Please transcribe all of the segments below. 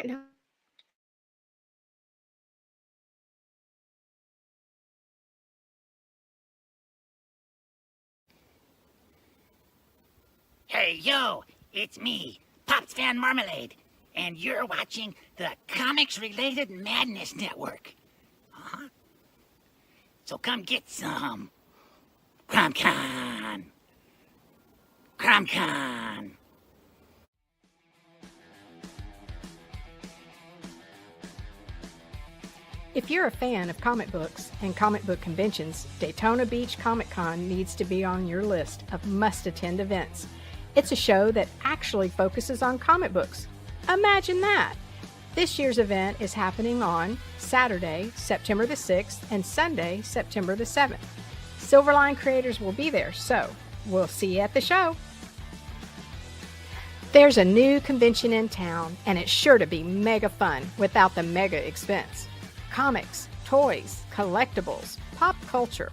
can Hey, yo, it's me, Pops Fan Marmalade, and you're watching the Comics-Related Madness Network. Uh-huh. So come get some. CromCon. CromCon. If you're a fan of comic books and comic book conventions, Daytona Beach Comic Con needs to be on your list of must-attend events. It's a show that actually focuses on comic books. Imagine that! This year's event is happening on Saturday, September the 6th, and Sunday, September the 7th. Silverline creators will be there, so we'll see you at the show. There's a new convention in town, and it's sure to be mega fun without the mega expense. Comics, toys, collectibles, pop culture.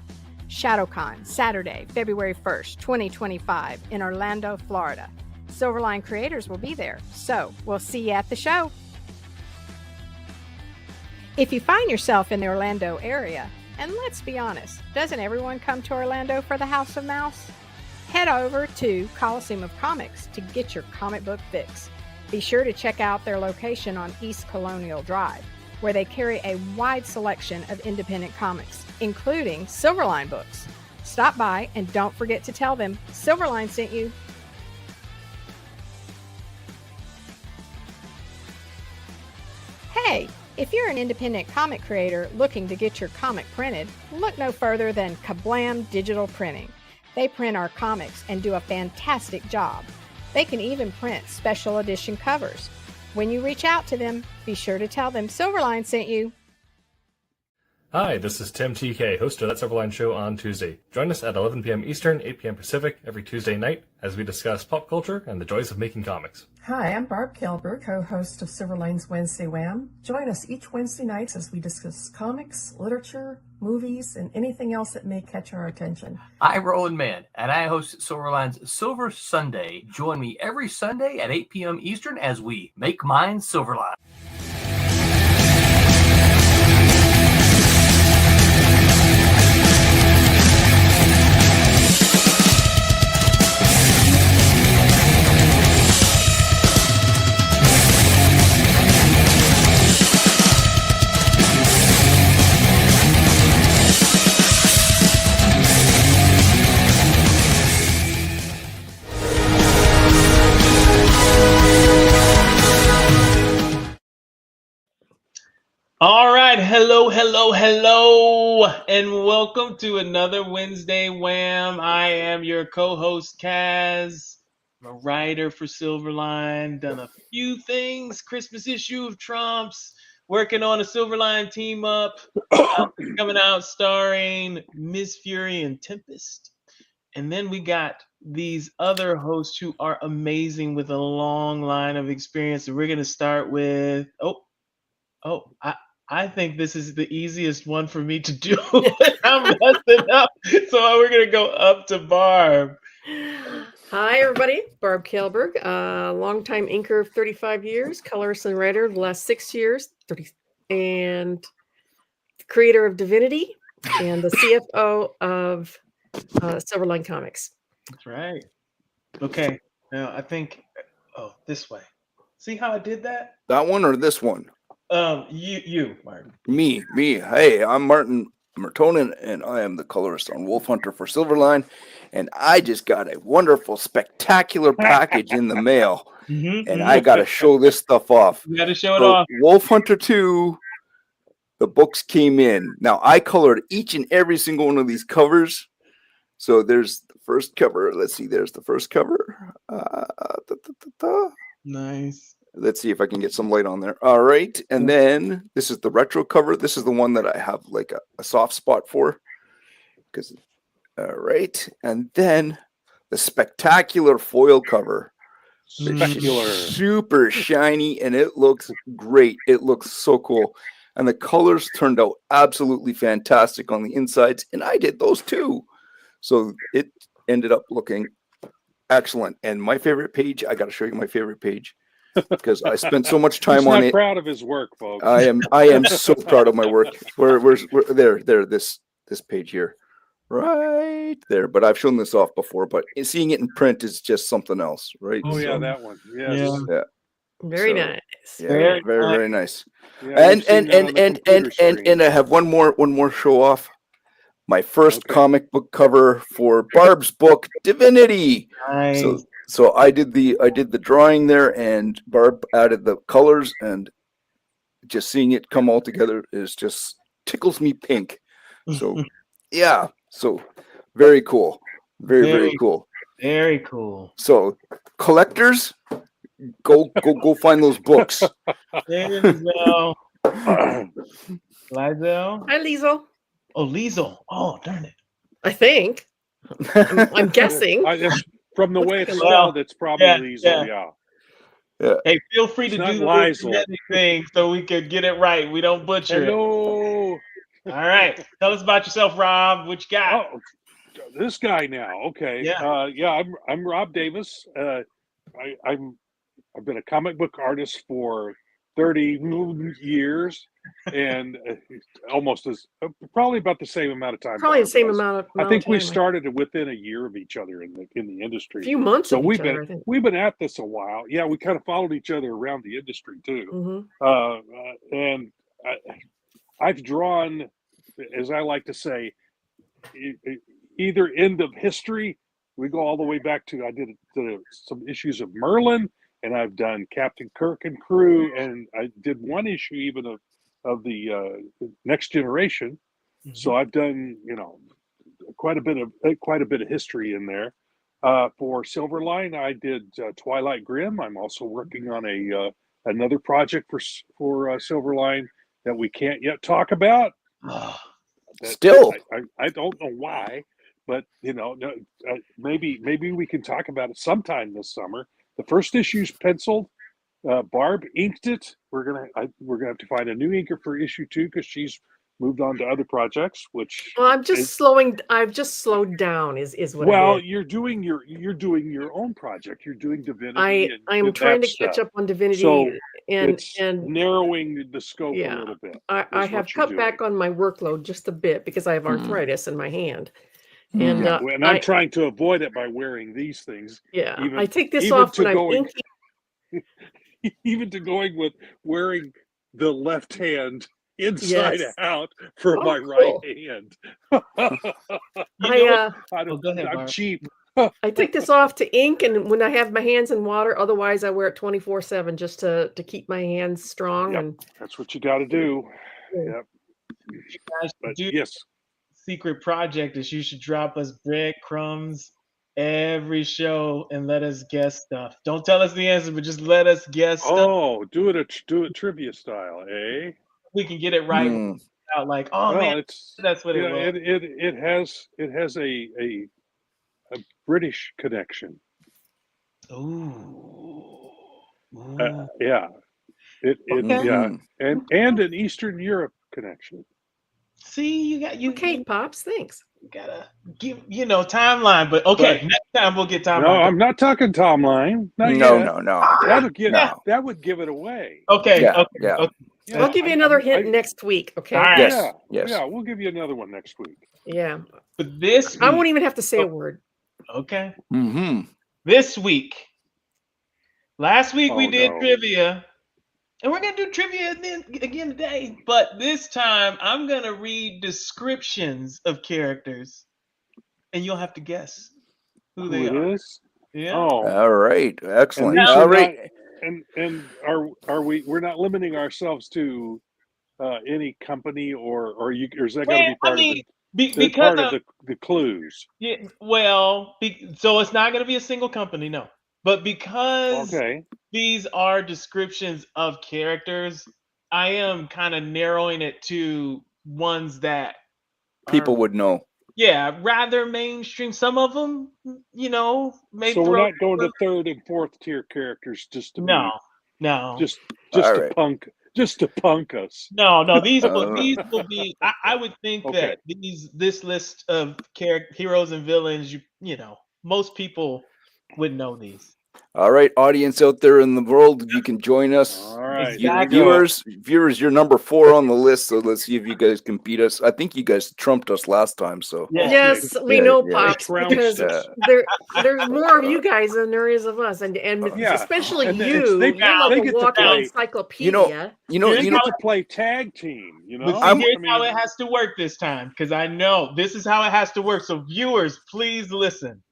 ShadowCon, Saturday, February 1st, 2025 in Orlando, Florida. Silverline creators will be there, so we'll see you at the show. If you find yourself in the Orlando area, and let's be honest, doesn't everyone come to Orlando for the House of Mouse? Head over to Coliseum of Comics to get your comic book fix. Be sure to check out their location on East Colonial Drive, where they carry a wide selection of independent comics, including Silverline books. Stop by and don't forget to tell them Silverline sent you. Hey, if you're an independent comic creator looking to get your comic printed, look no further than Kablam Digital Printing. They print our comics and do a fantastic job. They can even print special edition covers. When you reach out to them, be sure to tell them Silverline sent you. Hi, this is Tim TK, host of That Silverline Show on Tuesday. Join us at 11 p.m. Eastern, 8 p.m. Pacific every Tuesday night as we discuss pop culture and the joys of making comics. Hi, I'm Barb Kelber, co-host of Silverline's Wednesday Wham. Join us each Wednesday nights as we discuss comics, literature, movies, and anything else that may catch our attention. I'm Roland Mann, and I host Silverline's Silver Sunday. Join me every Sunday at 8 p.m. Eastern as we make mine Silverline. All right, hello, and welcome to another Wednesday Wham. I am your co-host, Kaz. I'm a writer for Silverline, done a few things, Christmas issue of Trumps, working on a Silverline team up, coming out starring Ms. Fury and Tempest. And then we got these other hosts who are amazing with a long line of experience. And we're going to start with, I think this is the easiest one for me to do. I'm messing up. So we're going to go up to Barb. Hi, everybody. Barb Kelberg, longtime inker of 35 years, colorist and writer the last 6 years, and creator of Divinity, and the CFO of Silverline Comics. That's right. Okay. Now I think, this way. See how I did that? That one or this one? You, Martin. Me. Hey, I'm Martin Mertonen, and I am the colorist on Wolf Hunter for Silverline. And I just got a wonderful, spectacular package in the mail. And I got to show this stuff off. You got to show it off. Wolf Hunter 2, the books came in. Now, I colored each and every single one of these covers. So there's the first cover. Let's see, there's the first cover. Nice. Let's see if I can get some light on there. All right. And then this is the retro cover. This is the one that I have like a soft spot for. All right. And then the spectacular foil cover. Super shiny, and it looks great. It looks so cool. And the colors turned out absolutely fantastic on the insides. And I did those too. So it ended up looking excellent. And my favorite page, I got to show you my favorite page. because I spent so much He's time on not it. proud of his work, folks. I am so proud of my work. Where's there this page here, right there. But I've shown this off before. But seeing it in print is just something else, right? Oh yeah, So, that one. Yes. Yeah. Very So, nice. yeah, Very very nice. Yeah, And we've seen that on the computer screen. and I have one more show off. My first Okay. comic book cover for Barb's book Divinity. nice. So I did the drawing there, and Barb added the colors, and just seeing it come all together is just tickles me pink. So yeah, so very cool, very cool. Very cool. So collectors, go find those books. There's Lizel. Lizel. Hi, Liesel. Oh, Lizel. Oh, darn it. I think. I'm guessing. From the Looks way like it's a spelled, it's probably yeah, Liesel, yeah. Hey, feel free It's to not do the Lizel. little thing so we could get it right. We don't butcher it. Hello. All right. Tell us about yourself, Rob. What you got? Oh, this guy now. Okay. Yeah. I'm Rob Davis. I've been a comic book artist for 30 years, and almost as probably about the same amount of time. Probably the Barb same has. amount of I think we time. started within a year of each other in the industry. A few months So of each other, I think. we've been at this a while. Yeah, we kind of followed each other around the industry too. Mm-hmm. And I've drawn, as I like to say, either end of history. We go all the way back to I did some issues of Merlin, and I've done Captain Kirk and crew, and I did one issue even of the Next Generation. Mm-hmm. So I've done quite a bit of history in there. For Silverline, I did Twilight Grim. I'm also working on another project for Silverline that we can't yet talk about. Still, I don't know why, but maybe we can talk about it sometime this summer. The first issue's penciled. Barb inked it. We're gonna have to find a new inker for issue 2 because she's moved on to other projects. Which Well, I've just slowed down. Is what. Well, it is. you're doing your own project. You're doing Divinity. I am trying to catch up on Divinity, So and it's narrowing the scope yeah, a little bit. I have cut back on my workload just a bit because I have arthritis in my hand, and and I'm trying to avoid it by wearing these things. Yeah, even, I take this even off to when I'm going, inking. even to going with wearing the left hand inside out for my right hand. I'm cheap. I take this off to ink, and when I have my hands in water, otherwise I wear it 24/7 just to keep my hands strong. Yep. And that's what you got to do. Yep. You guys But do yes. Secret project is you should drop us breadcrumbs every show and let us guess stuff. Don't tell us the answer, but just let us guess stuff. Oh, do it trivia style, eh? We can get it right. Out like, oh well, man, that's what it was. It has a British connection. Ooh. Yeah. Yeah, and an Eastern Europe connection. See, you got you. Okay, Pops, thanks. You gotta give timeline, but okay, next time we'll get timeline. No, I'm not talking timeline. No. That would give it away. Okay. Yeah, Okay. yeah. Okay. I'll give you another hint next week. Okay. All right. Yes. Yeah, we'll give you another one next week. Yeah. But this week, I won't even have to say a word. Okay. Mm-hmm. This week. Last week we did no. trivia. And we're gonna do trivia again today. But this time I'm gonna read descriptions of characters. And you'll have to guess who they are. Is? Yeah. Oh. All right. Excellent. And All right. And are we're not limiting ourselves to any company or is that going to be part of the clues? Yeah, well, so it's not going to be a single company, no. But because these are descriptions of characters, I am kind of narrowing it to ones that people would know. Yeah, rather mainstream. Some of them, maybe. So we're not going to third and fourth tier characters just to just to punk us. No. These will be. I would think that this list of heroes and villains, most people would know these. All right, audience out there in the world, you can join us. All right. Exactly. Viewers, you're number 4 on the list, so let's see if you guys can beat us. I think you guys trumped us last time, so Yes, we Yeah, know, yeah. Pops, Trounced because us. there's more of you guys than there is of us, and Yeah, especially and you. they You're like they a get to walking play. encyclopedia. They get to play tag team. You know, But see, here's how it has to work this time, because I know this is how it has to work. So viewers, please listen.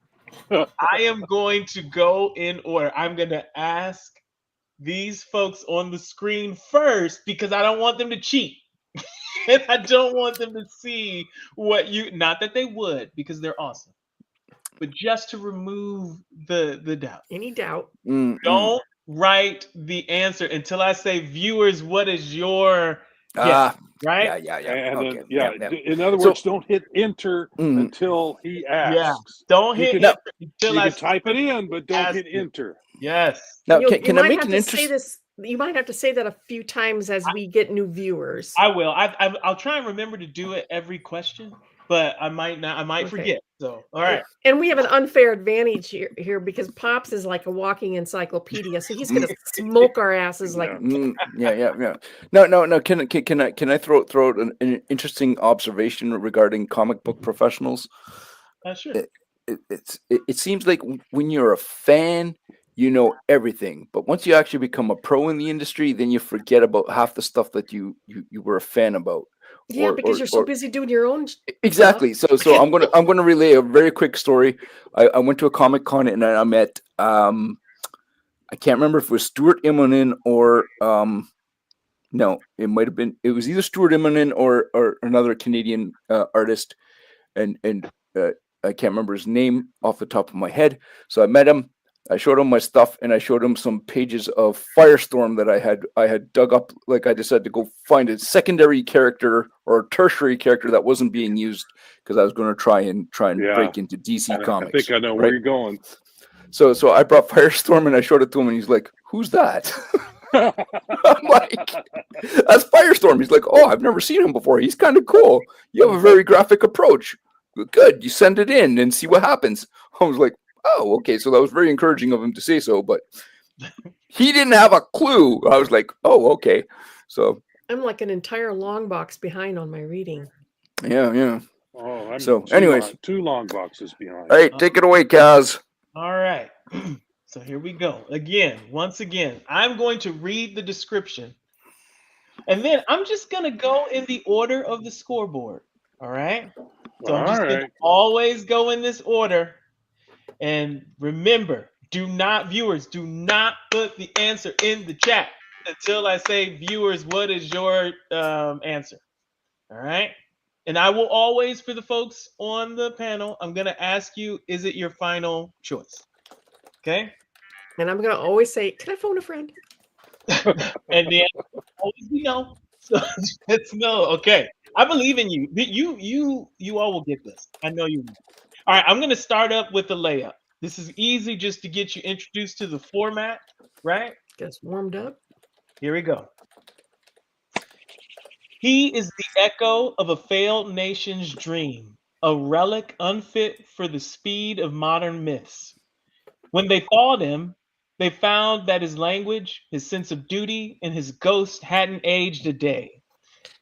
I am going to go in order. I'm going to ask these folks on the screen first because I don't want them to cheat. And I don't want them to see what you, not that they would, because they're awesome, but just to remove the doubt. Any doubt? Don't write the answer until I say, viewers, what is your guess? Right? Yeah. And Okay. yeah. Yeah. In other words, don't hit enter until he asks. Yeah. Don't You hit can- enter until You I can type it in, but don't ask hit you. enter. Yes. Now, you can I might make have an to say interest? this. You might have to say that a few times as we get new viewers. I will. I'll try and remember to do it every question, but I might not. I might Okay. forget. So, all right. And we have an unfair advantage here because Pops is like a walking encyclopedia, so he's going to smoke our asses like. Yeah. No. Can I throw out an interesting observation regarding comic book professionals? Sure. It seems like when you're a fan, you know everything, but once you actually become a pro in the industry, then you forget about half the stuff that you were a fan about. Yeah, because you're so busy doing your own. Exactly. So I'm gonna relay a very quick story. I went to a Comic Con and I met I can't remember if it was Stuart Immonen or no, it might have been, it was either Stuart Immonen or another Canadian artist, and I can't remember his name off the top of my head. So I met him. I showed him my stuff, and I showed him some pages of Firestorm that I had dug up. Like I decided to go find a secondary character or a tertiary character that wasn't being used because I was going to try and break into DC Comics. I think I know where you're going. So I brought Firestorm and I showed it to him, and he's like, "Who's that?" I'm like, "That's Firestorm." He's like, "Oh, I've never seen him before. He's kind of cool. You have a very graphic approach. Good. You send it in and see what happens." I was like, "Oh, okay." So that was very encouraging of him to say so, but he didn't have a clue. I was like, "Oh, okay." So I'm like an entire long box behind on my reading. Yeah. Oh, I'm so, anyways, two long boxes behind. Hey, take it away, Kaz. All right. So here we go. Once again, I'm going to read the description, and then I'm just going to go in the order of the scoreboard. All right. So I'm just going to always go in this order. And remember, viewers, do not put the answer in the chat until I say, viewers, what is your answer? All right. And I will always, for the folks on the panel, I'm going to ask you, is it your final choice? Okay. And I'm going to always say, can I phone a friend? And the answer will always be no. So it's no. Okay. I believe in you. You all will get this. I know you will. All right. I'm going to start up with the layup. This is easy just to get you introduced to the format, right? Gets warmed up. Here we go. He is the echo of a failed nation's dream, a relic unfit for the speed of modern myths. When they thawed him, they found that his language, his sense of duty, and his ghost hadn't aged a day.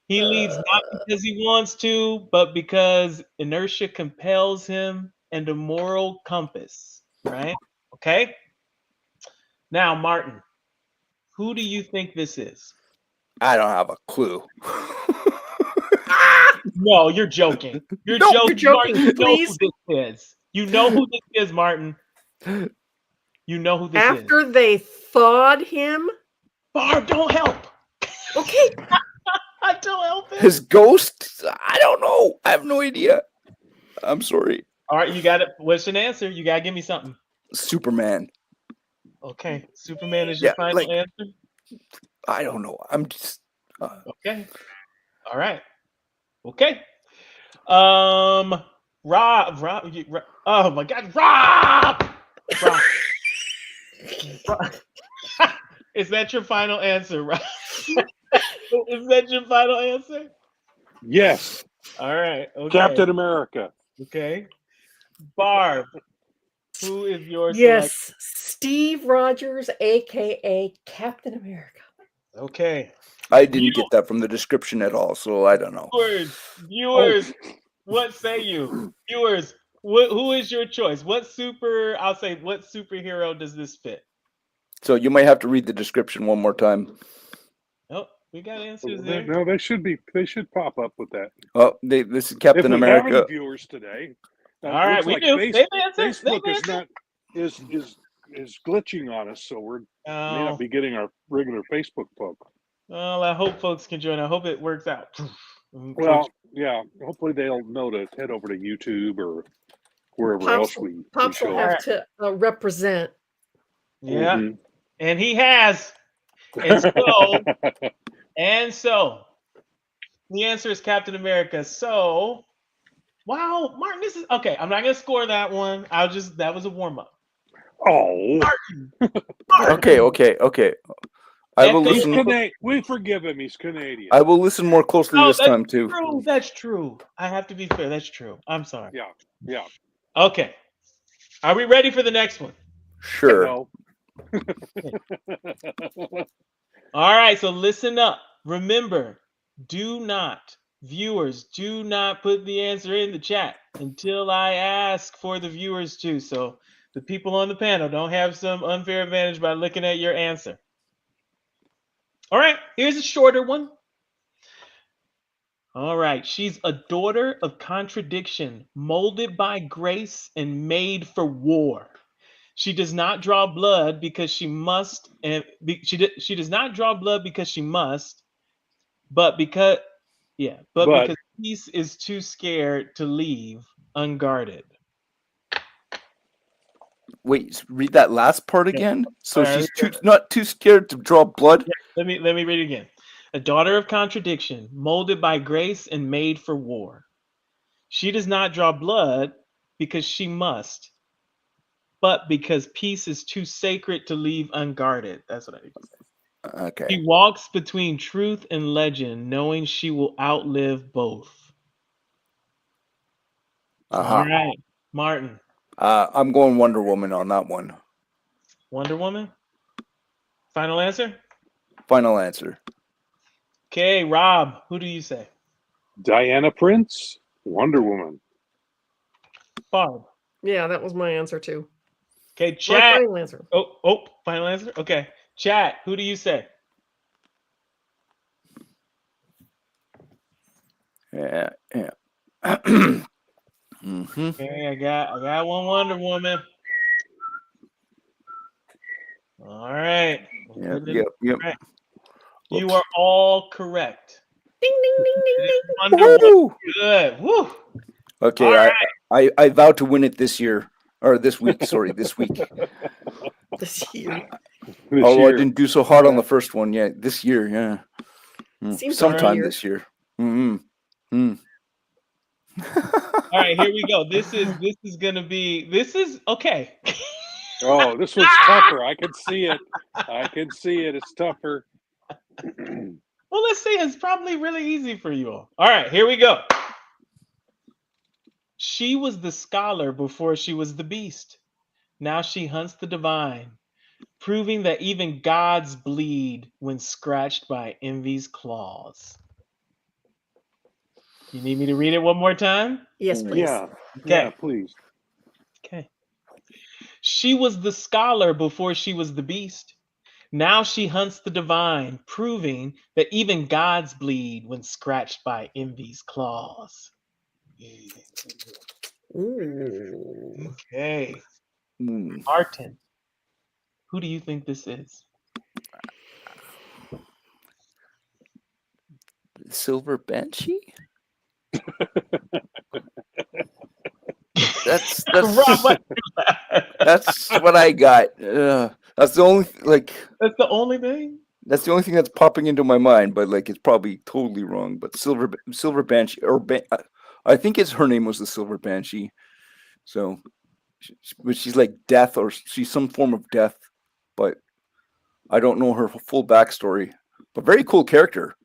He leads not because he wants to, but because inertia compels him and a moral compass, right? Okay? Now, Martin, who do you think this is? I don't have a clue. No, you're joking. You're No, joking. you're joking. Martin, you Please. know who this is. You know who this is, Martin. You know who this is. After they thawed him? Barb, don't help. Okay. I don't help him. His ghost? I don't know. I have no idea. I'm sorry. All right, you got it. What's an answer? You got to give me something. Superman. Okay. Superman is your final answer? I don't know. I'm just... Okay. All right. Okay. Rob. Oh my God, Rob. Is that your final answer, Rob? Is that your final answer? Yes. All right. Okay. Captain America. Okay. Barb, who is your Yes, Steve Rogers, aka Captain America. Okay. I didn't get that from the description at all, so I don't know. Viewers, what say you? Viewers, who is your choice? What superhero does this fit? So you might have to read the description one more time. Oh, we got answers there. No, they should pop up with that. Oh, this is Captain If we America. have any viewers today. All right, we do. Facebook is glitching on us, so we may not be getting our regular Facebook poke. Well, I hope folks can join. I hope it works out. Well, yeah. Hopefully they'll know to head over to YouTube or wherever else we Pops will show have up. to represent. Yeah, Mhm. and he has. And so, the answer is Captain America. So, wow, Martin, this is okay. I'm not gonna score that one. That was a warm up. Oh, Okay. I will he's listen. we forgive him. He's Canadian. I will listen more closely this time too. True. That's true. I have to be fair. That's true. I'm sorry. Yeah. Okay. Are we ready for the next one? Sure. No. All right. So listen up. Remember, viewers, do not put the answer in the chat until I ask for the viewers to. So the people on the panel don't have some unfair advantage by looking at your answer. All right, here's a shorter one. All right, she's a daughter of contradiction, molded by grace and made for war. She does not draw blood because she must, and she does not draw blood because she must, but because peace is too scared to leave unguarded. Wait, read that last part again. So All right, she's not too scared to draw blood. Yeah, let me read it again. A daughter of contradiction, molded by grace and made for war. She does not draw blood because she must, but because peace is too sacred to leave unguarded. That's what I need to say. Okay. She walks between truth and legend, knowing she will outlive both. All right, Martin. I'm going Wonder Woman on that one. Wonder Woman? Final answer? Final answer. Okay, Rob, who do you say? Diana Prince, Wonder Woman. Barb. Yeah, that was my answer too. Okay, My chat. final answer. Oh, final answer? Okay. Chat, who do you say? Yeah. Mm-hmm. Okay, I got one Wonder Woman. All right. Yep. All right. You are all correct. Ding ding ding ding ding. Wonder Woman. Good. Woo. Okay, All right. I vow to win it this year. Or this week, sorry, this week. This year. I didn't do so hard on the first one yet. This year, yeah. Seems Sometime like this year. Mm-hmm. All right, here we go. This is okay. Oh, this one's tougher. I can see it. It's tougher. Well, let's see. It's probably really easy for you all. All right, here we go. She was the scholar before she was the beast. Now she hunts the divine, proving that even gods bleed when scratched by envy's claws. You need me to read it one more time? Yes, please. Yeah. Okay. Yeah, please. Okay. She was the scholar before she was the beast. Now she hunts the divine, proving that even gods bleed when scratched by envy's claws. Ooh. Okay. Martin, who do you think this is? Silver Banshee? That's that's what I got. That's the only That's the only thing? That's the only thing that's popping into my mind, but it's probably totally wrong. But Silver Banshee, I think her name was the Silver Banshee. So, but she's like death, or she's some form of death, but I don't know her full backstory. But very cool character,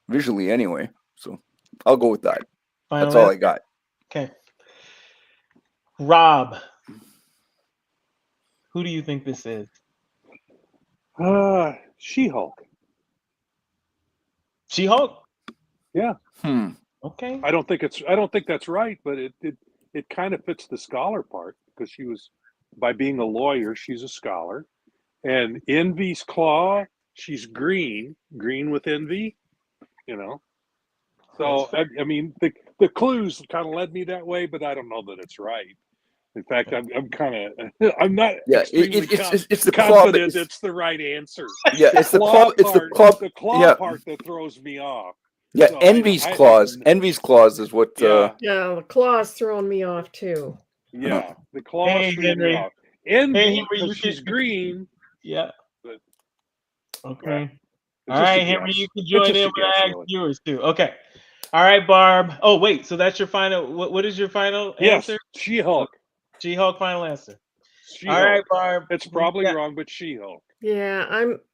visually anyway. So I'll go with that. That's all I got. Okay. Rob. Who do you think this is? She-Hulk. She-Hulk? Yeah. Okay. I don't think that's right, but it kind of fits the scholar part because by being a lawyer, she's a scholar. And Envy's claw, she's green with envy, So I mean, the clues kind of led me that way, but I don't know that it's right. In fact, I'm not extremely it's the confident claw, it's the right answer. Yeah, it's the claw. It's the claw. The claw part that throws me off. Yeah, So Envy's claws. Envy's claws is what. Yeah. Yeah, the claw's throwing me off too. Yeah, the claws Hey, threw me Henry. off. Envy, Hey, Henry, because she's green. Yeah. But, okay. It's All just a right, Henry, guess. you can It's join just in a with guess, our really. viewers too. Okay. All right, Barb. Oh, wait. So that's your final. What is your final answer? She-Hulk. She-Hulk final answer. She-Hulk. All right, Barb. It's probably wrong, but She-Hulk. Yeah,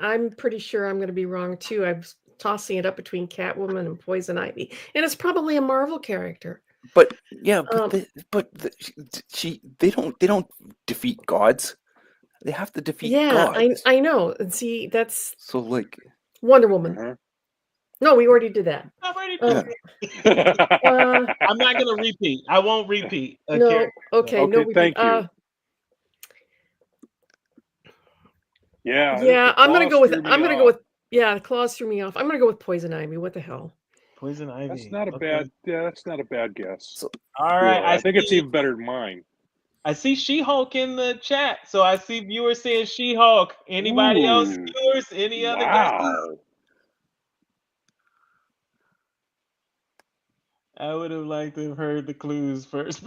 I'm pretty sure I'm going to be wrong too. I'm tossing it up between Catwoman and Poison Ivy, and it's probably a Marvel character. But yeah, they don't defeat gods. They have to defeat gods. Yeah, I know. And see, that's So like Wonder Woman. No, we already did that. I've already did it. I'm not going to repeat. I won't repeat. No. Okay. No. Thank you. Yeah, I'm gonna go with. The claws threw me off. I'm gonna go with Poison Ivy. What the hell? Poison Ivy. That's not a bad. Yeah, that's not a bad guess. So, all right, I think it's even better than mine. I see She-Hulk in the chat, so I see viewers saying She-Hulk. Anybody else? Viewers? Any other guesses? I would have liked to have heard the clues first.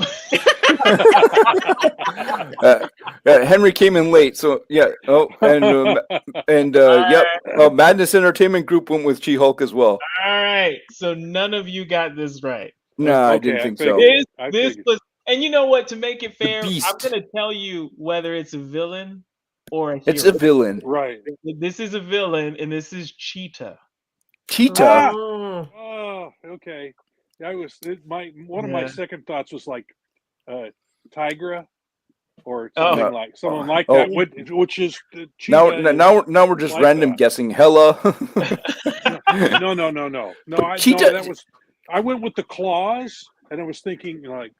Henry came in late, so yeah. Oh, and yep. Madness Entertainment Group went with She-Hulk as well. All right, so none of you got this right. No, I didn't think so. This was, and you know what? To make it fair, I'm gonna tell you whether it's a villain or a hero. It's a villain, right? This is a villain, and this is Cheetah. Cheetah. Oh, okay. One of my second thoughts was like Tigra or something like that, which is Cheetah. Now we're just like random guessing. Hella. No. Cheetah. I went with the claws, and I was thinking like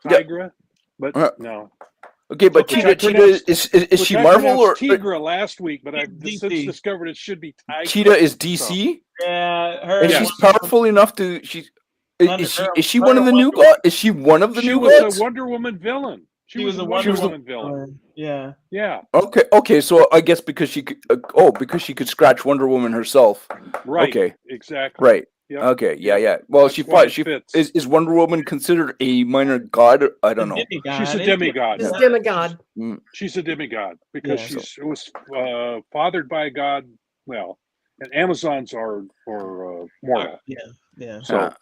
Tigra, but no. Okay, but Cheetah is she Marvel or Tigra last week? But I've since discovered it should be Tigra. Cheetah is DC. So. Yeah, and she's powerful enough to Is she one of the new gods? Is she one of the new gods? She was a Wonder Woman villain. She was a Wonder Woman villain. Yeah. Yeah. Okay. So I guess because she could, because she could scratch Wonder Woman herself. Right. Okay. Exactly. Right. Yep. Okay. Yeah. Well, she is Wonder Woman considered a minor god? I don't know. She's a demigod. She's a demigod. She's a demigod because she was fathered by a god. Well, and Amazons are mortal. Yeah. So.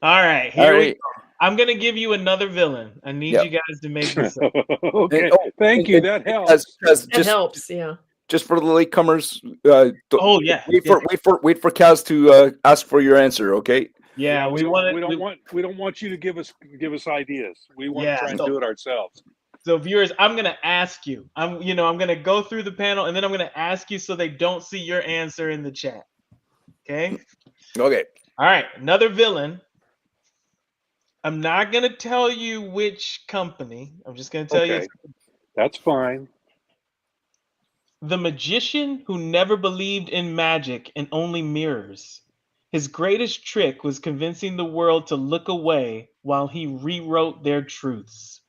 All right, here we go. I'm gonna give you another villain. I need you guys to make this up. Okay, thank you. That helps. That helps. Yeah. Just for the latecomers. Wait for Kaz to ask for your answer. Okay. Yeah, we don't want you to give us ideas. We want to try and do it ourselves. So viewers, I'm gonna ask you. I'm gonna go through the panel and then I'm gonna ask you so they don't see your answer in the chat. Okay. Okay. All right. Another villain. I'm not going to tell you which company. I'm just going to tell you. That's fine. The magician who never believed in magic and only mirrors. His greatest trick was convincing the world to look away while he rewrote their truths.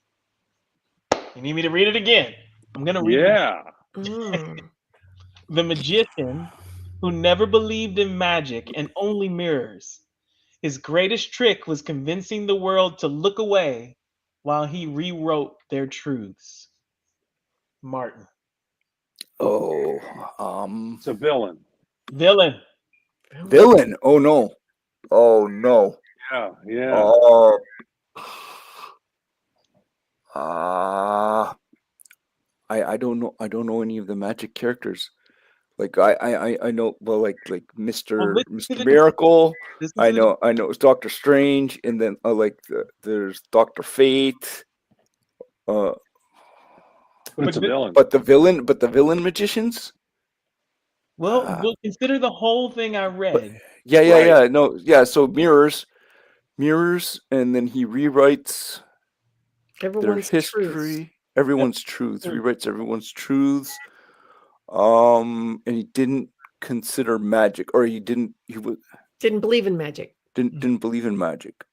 You need me to read it again? I'm going to read it. The magician who never believed in magic and only mirrors. His greatest trick was convincing the world to look away while he rewrote their truths. Martin. Oh, it's a villain. Villain. Oh no. Yeah. Oh. I don't know. I don't know any of the magic characters. Like I know, well, like Mr. Miracle. I know it's Doctor Strange, and then there's Dr. Fate. But it's a villain. But the villain magicians. Well, consider the whole thing I read. Yeah. No, yeah. So mirrors, and then he rewrites Everyone's their truths. history, everyone's truths, rewrites everyone's truths. And he didn't consider magic, or he didn't believe in magic. Didn't believe in magic.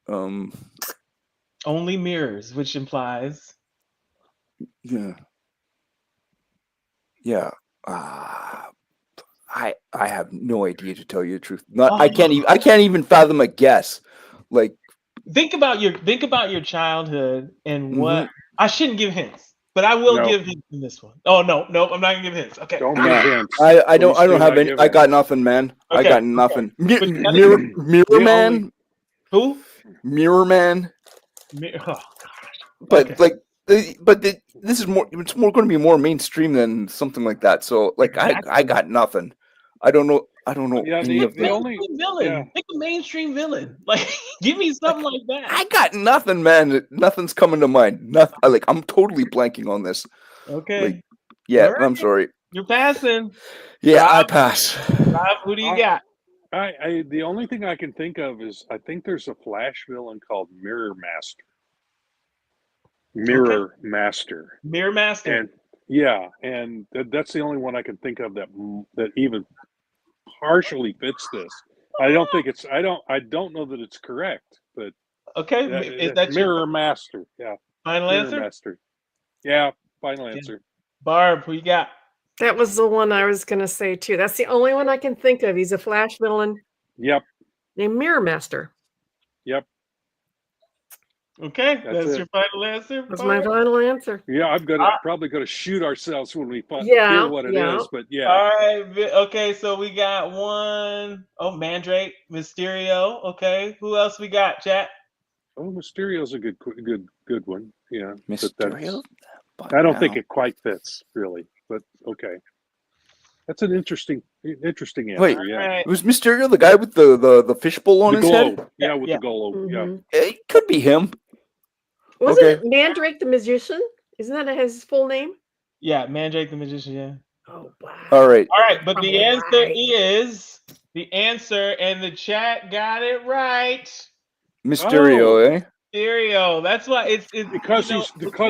Only mirrors, which implies yeah. I have no idea, to tell you the truth. I can't even fathom a guess. Like, think about your childhood and what I shouldn't give hints, but I will give hints in this one. Oh no, I'm not gonna give hints. Okay. Don't give hints. I don't have any. I got nothing, man. Okay, I got nothing. Okay. Mirror Man. Who? Mirror Man. Oh, but this is more. It's more going to be more mainstream than something like that. So like, I got nothing. I don't know. Any of the only villain. Pick a mainstream villain. Like, give me something like that. I got nothing, man. Nothing's coming to mind. Nothing. Like, I'm totally blanking on this. Okay. Like, yeah, right. I'm sorry. You're passing. Yeah, Rob, I pass. Rob, who do you got? The only thing I can think of is I think there's a Flash villain called Mirror Master. Mirror Master. And that's the only one I can think of that even partially fits this. I don't know that it's correct, but okay, is that Mirror Master? Yeah. Final Mirror answer. Master. Yeah, final answer. Barb, who you got? That was the one I was gonna say too. That's the only one I can think of. He's a Flash villain. Yep. Named Mirror Master. Yep. Okay, that's your final answer. That's my final answer. Yeah, I'm probably gonna shoot ourselves when we hear what it is, but yeah. All right. Okay, so we got one. Oh, Mandrake, Mysterio. Okay, who else we got, chat? Oh, Mysterio's a good one. Yeah, Mysterio. I don't think it quite fits really, but okay. That's an interesting answer. Wait, yeah. Was Mysterio the guy with the fishbowl on his globe. head? Yeah, with the globe. Mm-hmm. Yeah, it could be him. Wasn't it Mandrake the Magician? Isn't that his full name? Yeah, Mandrake the Magician. Yeah. Oh wow. All right. But the answer is and the chat got it right. Mysterio, Mysterio. That's why it's because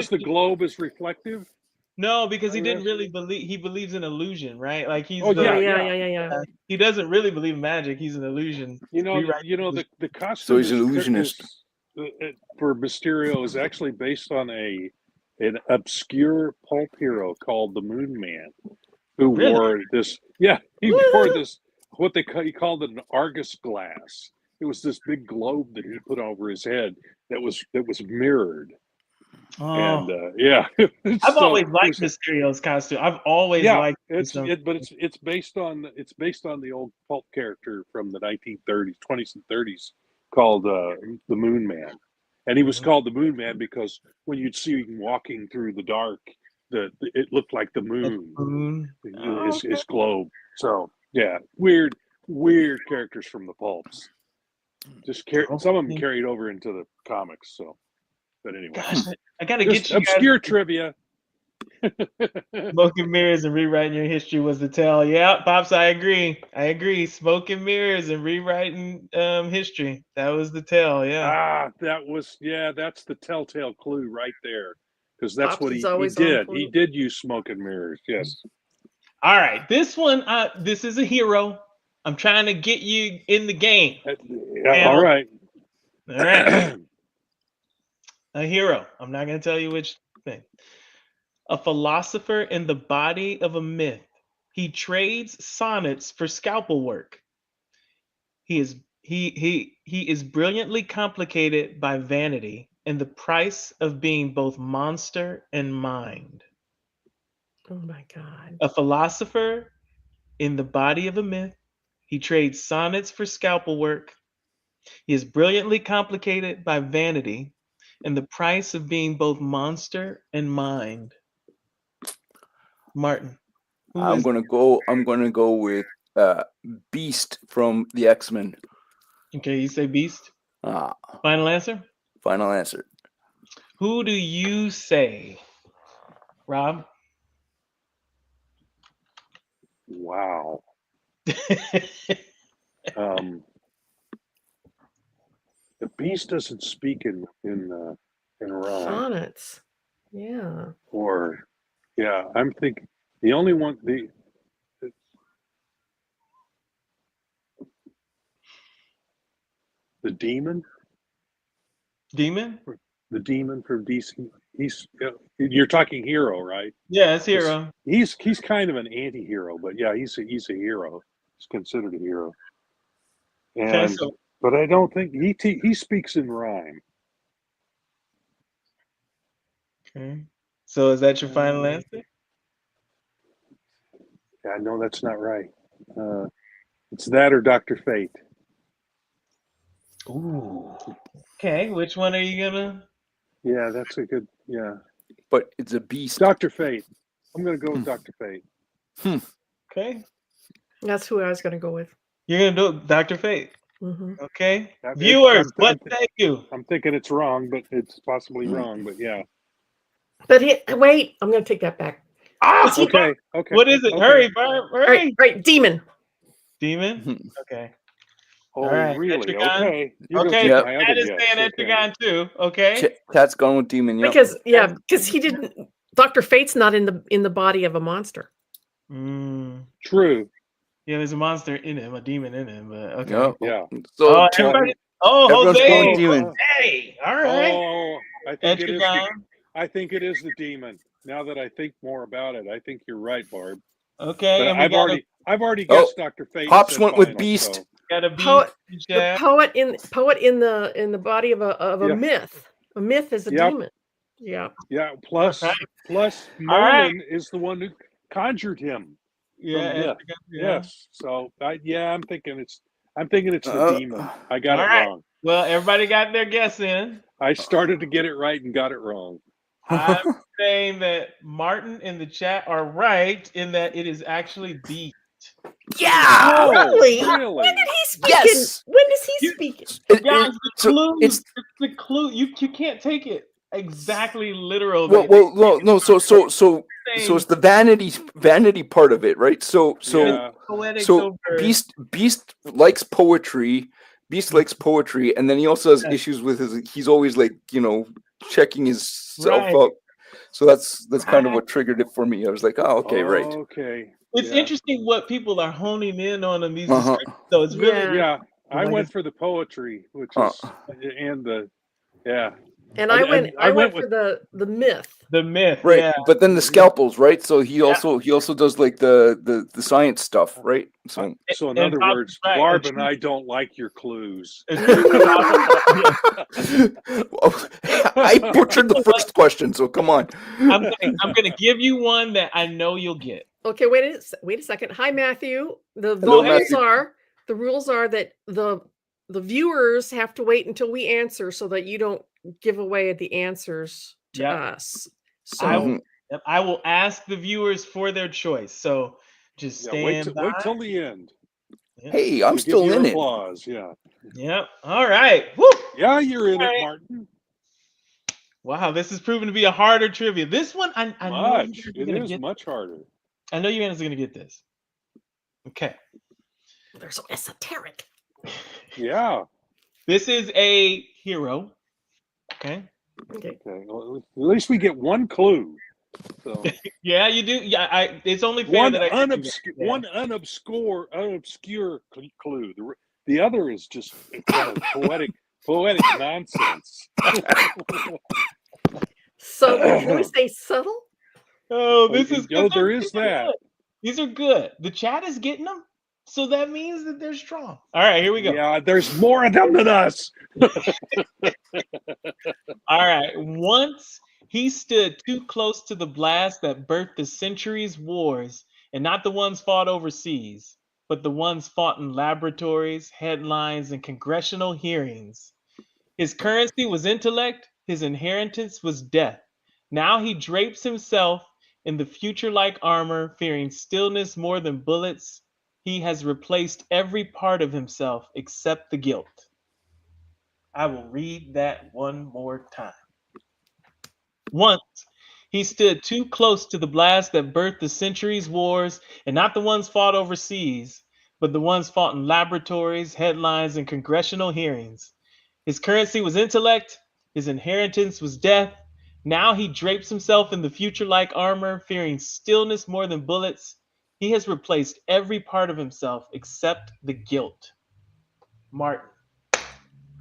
the globe is reflective. No, because he didn't really believe. He believes in illusion, right? Like he's. Yeah. He doesn't really believe in magic. He's an illusion. The costume. So he's an illusionist. For Mysterio is actually based on an obscure pulp hero called the Moon Man, who wore this. Yeah, he wore this. What he called an Argus glass. It was this big globe that he put over his head that was mirrored. Oh. And I've always liked Mysterio's costume. I've always liked it. But it's based on the old pulp character from the 1930s, 20s, and 30s called the Moon Man, and he was called the Moon Man because when you'd see him walking through the dark, it looked like the moon, his globe. So yeah, weird characters from the pulps. Just some of them carried over into the comics. So, but anyway, gosh, I gotta get you obscure trivia. Smoke and mirrors and rewriting your history was the tell. Yeah, Pops, I agree. Smoke and mirrors and rewriting history. That was the tell. Yeah. That's the telltale clue right there, because that's Pops what he did. He did use smoke and mirrors. Yes. All right, this one. This is a hero. I'm trying to get you in the game. All right. A hero. I'm not going to tell you which thing. A philosopher in the body of a myth. He trades sonnets for scalpel work. He is brilliantly complicated by vanity and the price of being both monster and mind. Oh my God. A philosopher in the body of a myth. He trades sonnets for scalpel work. He is brilliantly complicated by vanity and the price of being both monster and mind. Martin. I'm gonna go with Beast from the X-Men. Okay, you say Beast. Final answer. Final answer. Who do you say, Rob? Wow. The beast doesn't speak in rhyme. Sonnets. Yeah. Or, yeah, I'm thinking the only one the demon. Demon? The demon from DC. You're talking hero, right? Yeah, it's Hero. He's kind of an anti-hero, but yeah, he's a hero. He's considered a hero. Okay, And but I don't think he speaks in rhyme. okay. So is that your final answer? Yeah, no, that's not right. It's that or Dr. Fate. Ooh. Okay, which one are you gonna? Yeah, that's a good. Yeah, But it's a beast. Dr. Fate. I'm gonna go with Dr. Fate. Okay, That's who I was going to go with. you're gonna do it, Dr. Fate. Hmm. Okay, viewers, what say you? I'm thinking it's wrong, but it's possibly wrong. But yeah. But wait, I'm going to take that back. Ah, Okay. What is it? Okay. Hurry, Barb, hurry! Right, demon. Demon. Okay. Oh, All right, really? Etrigan. Okay. You're Okay, Yep. my Cat other is guess. saying Etrigan too. Okay. Cat's going with demon. Yep. Because he didn't. Dr. Fate's not in the body of a monster. True. Yeah, there's a monster in him, a demon in him. But okay. Yep. Yeah. So everybody. everyone's Jose. going demon. Jose. All right. Oh, I think it is. Etrigan. I think it is the demon. Now that I think more about it, I think you're right, Barb. Okay, But and I've already guessed Dr. Fate. Pops said went with final, beast. so- got a beast. The poet in the body of a Yeah. myth. A myth is a Yep. demon. Yeah. Yeah. Plus Merlin is the one who conjured him. Yeah. From myth. Yeah. Yes. So I'm thinking it's the demon. I got All it right. wrong. Well, everybody got their guess in. I started to get it right and got it wrong. I'm saying that Martin in the chat are right in that it is actually beast. Yeah. Oh, Really? really? When did he speak? Yes. When does he speak? Guys, it's the clue. You can't take it exactly literal. no. So it's the vanity part of it, right? So Beast likes poetry. Beast likes poetry, and then he also has issues with he's always like, checking himself out. So that's kind of what triggered it for me. I was like, oh, okay, right. Okay. It's interesting what people are honing in on in these Uh-huh. descriptions. So it's really I went for the poetry, which is and the And I went for the myth. The myth, right? yeah. But then the scalpels, right? So he also does like the science stuff, right? So in other words, Barb and I don't like your clues. I butchered the first question, so come on. I'm gonna give you one that I know you'll get. Okay, wait a second. Hi, Matthew. The Hello, rules are that the viewers have to wait until we answer so that you don't give away the answers to us. So I will ask the viewers for their choice. So just stand by. Wait till the end. Hey, I'm still in it. Applause. Yeah. Yep. All right. Woo! Yeah, you're in it, Martin. Wow, this is proving to be a harder trivia. This one, I know it is much harder. I know you guys are going to get this. Okay. They're so esoteric. Yeah. This is a hero. Okay. Well, at least we get one clue. So. Yeah, you do. Yeah, it's only fair one that one unobscure clue. The other is just poetic nonsense. So can we say subtle? Oh, this is good. There is that. Good. These are good. The chat is getting them, so that means that they're strong. All right, here we go. Yeah, there's more of them than us. All right. Once he stood too close to the blast that birthed the centuries' wars, and not the ones fought overseas, but the ones fought in laboratories, headlines, and congressional hearings. His currency was intellect, his inheritance was death. Now he drapes himself in the future-like armor, fearing stillness more than bullets. He has replaced every part of himself except the guilt. I will read that one more time. Once He stood too close to the blast that birthed the centuries' wars, and not the ones fought overseas, but the ones fought in laboratories, headlines, and congressional hearings. His currency was intellect, his inheritance was death. Now he drapes himself in the future like armor, fearing stillness more than bullets. He has replaced every part of himself except the guilt. Martin.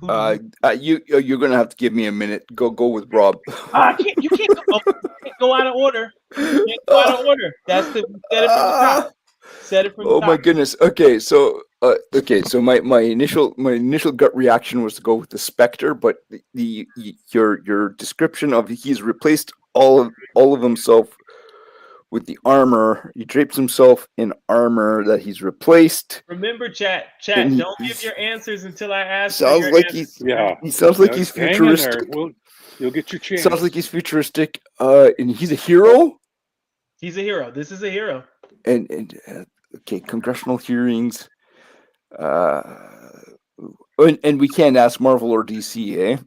Who do You're gonna have to give me a minute. Go with Rob. you can't go out of order. You can't go out of order. That's the set it from the top. Set it from the Oh top. my goodness. Okay, so my initial gut reaction was to go with the Spectre, but your description of he's replaced all of himself with the armor. He drapes himself in armor that he's replaced. Remember, chat. And Don't give your answers until I ask. Sounds for your like answers. he sounds like he's Hang in there. futuristic. You'll get your chance. Sounds like he's futuristic. And he's a hero. He's a hero. This is a hero. And okay, congressional hearings. And we can't ask Marvel or DC, eh?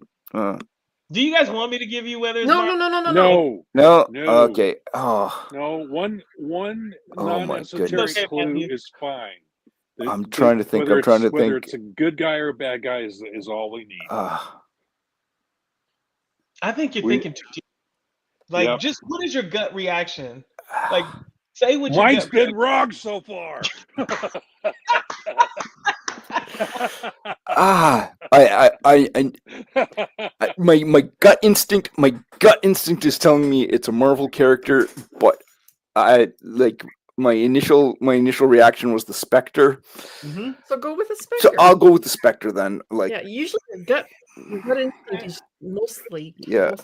Do you guys want me to give you whether it's No. No. No. Okay. Oh. No. One Oh my non-esoteric goodness. clue is fine. I'm trying to think. Whether it's a good guy or a bad guy is all we need. I think you're thinking too deep. Like, Yep. just what is your gut reaction? Like, say what your Mine's gut been wrong so far. My gut instinct is telling me it's a Marvel character, but my initial reaction was the Spectre. Mm-hmm. So go with the Spectre. So I'll go with the Spectre then. Usually your gut instinct is mostly Yeah.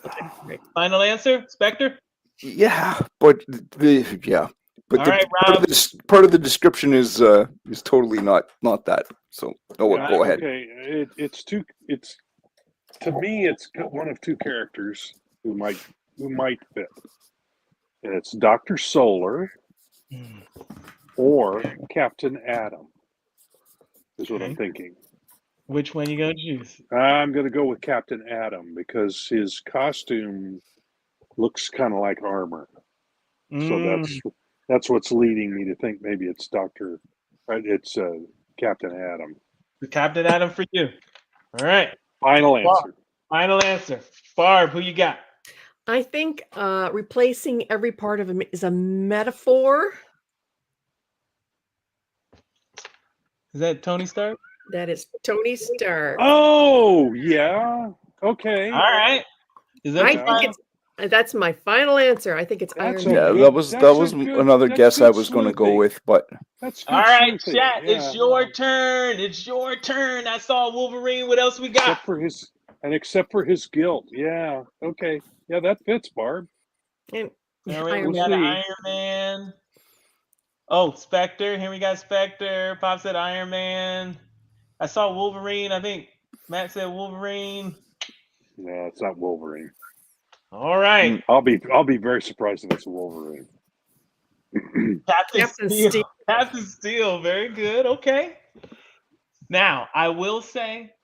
right. Final answer, Spectre? Yeah, but But All the, right, part of the description is totally not that. So go ahead. Okay, it's to me it's one of two characters who might fit, and it's Dr. Solar or Captain Atom. Is what I'm thinking. Which one you gonna choose? I'm gonna go with Captain Atom because his costume looks kind of like armor. So that's what's leading me to think maybe it's Captain Atom. Captain Atom for you. All right. Final answer. Final answer. Barb, who you got? I think replacing every part of him is a metaphor. Is that Tony Stark? That is Tony Stark. Oh, yeah. Okay. All right. Is that that's my final answer. I think it's Iron Man. Yeah, that was another guess I was going to go with, but that's all right, chat. Yeah. It's your turn. It's your turn. I saw Wolverine. What else we got? Except for his guilt. Yeah. Okay. Yeah, that fits, Barb. And we got Iron Man. Oh, Spectre. Here we got Spectre. Pop said Iron Man. I saw Wolverine. I think Matt said Wolverine. No, it's not Wolverine. All right. I'll be very surprised if it's a Wolverine. Captain Steel. Captain Steel. Very good. Okay. Now, I will say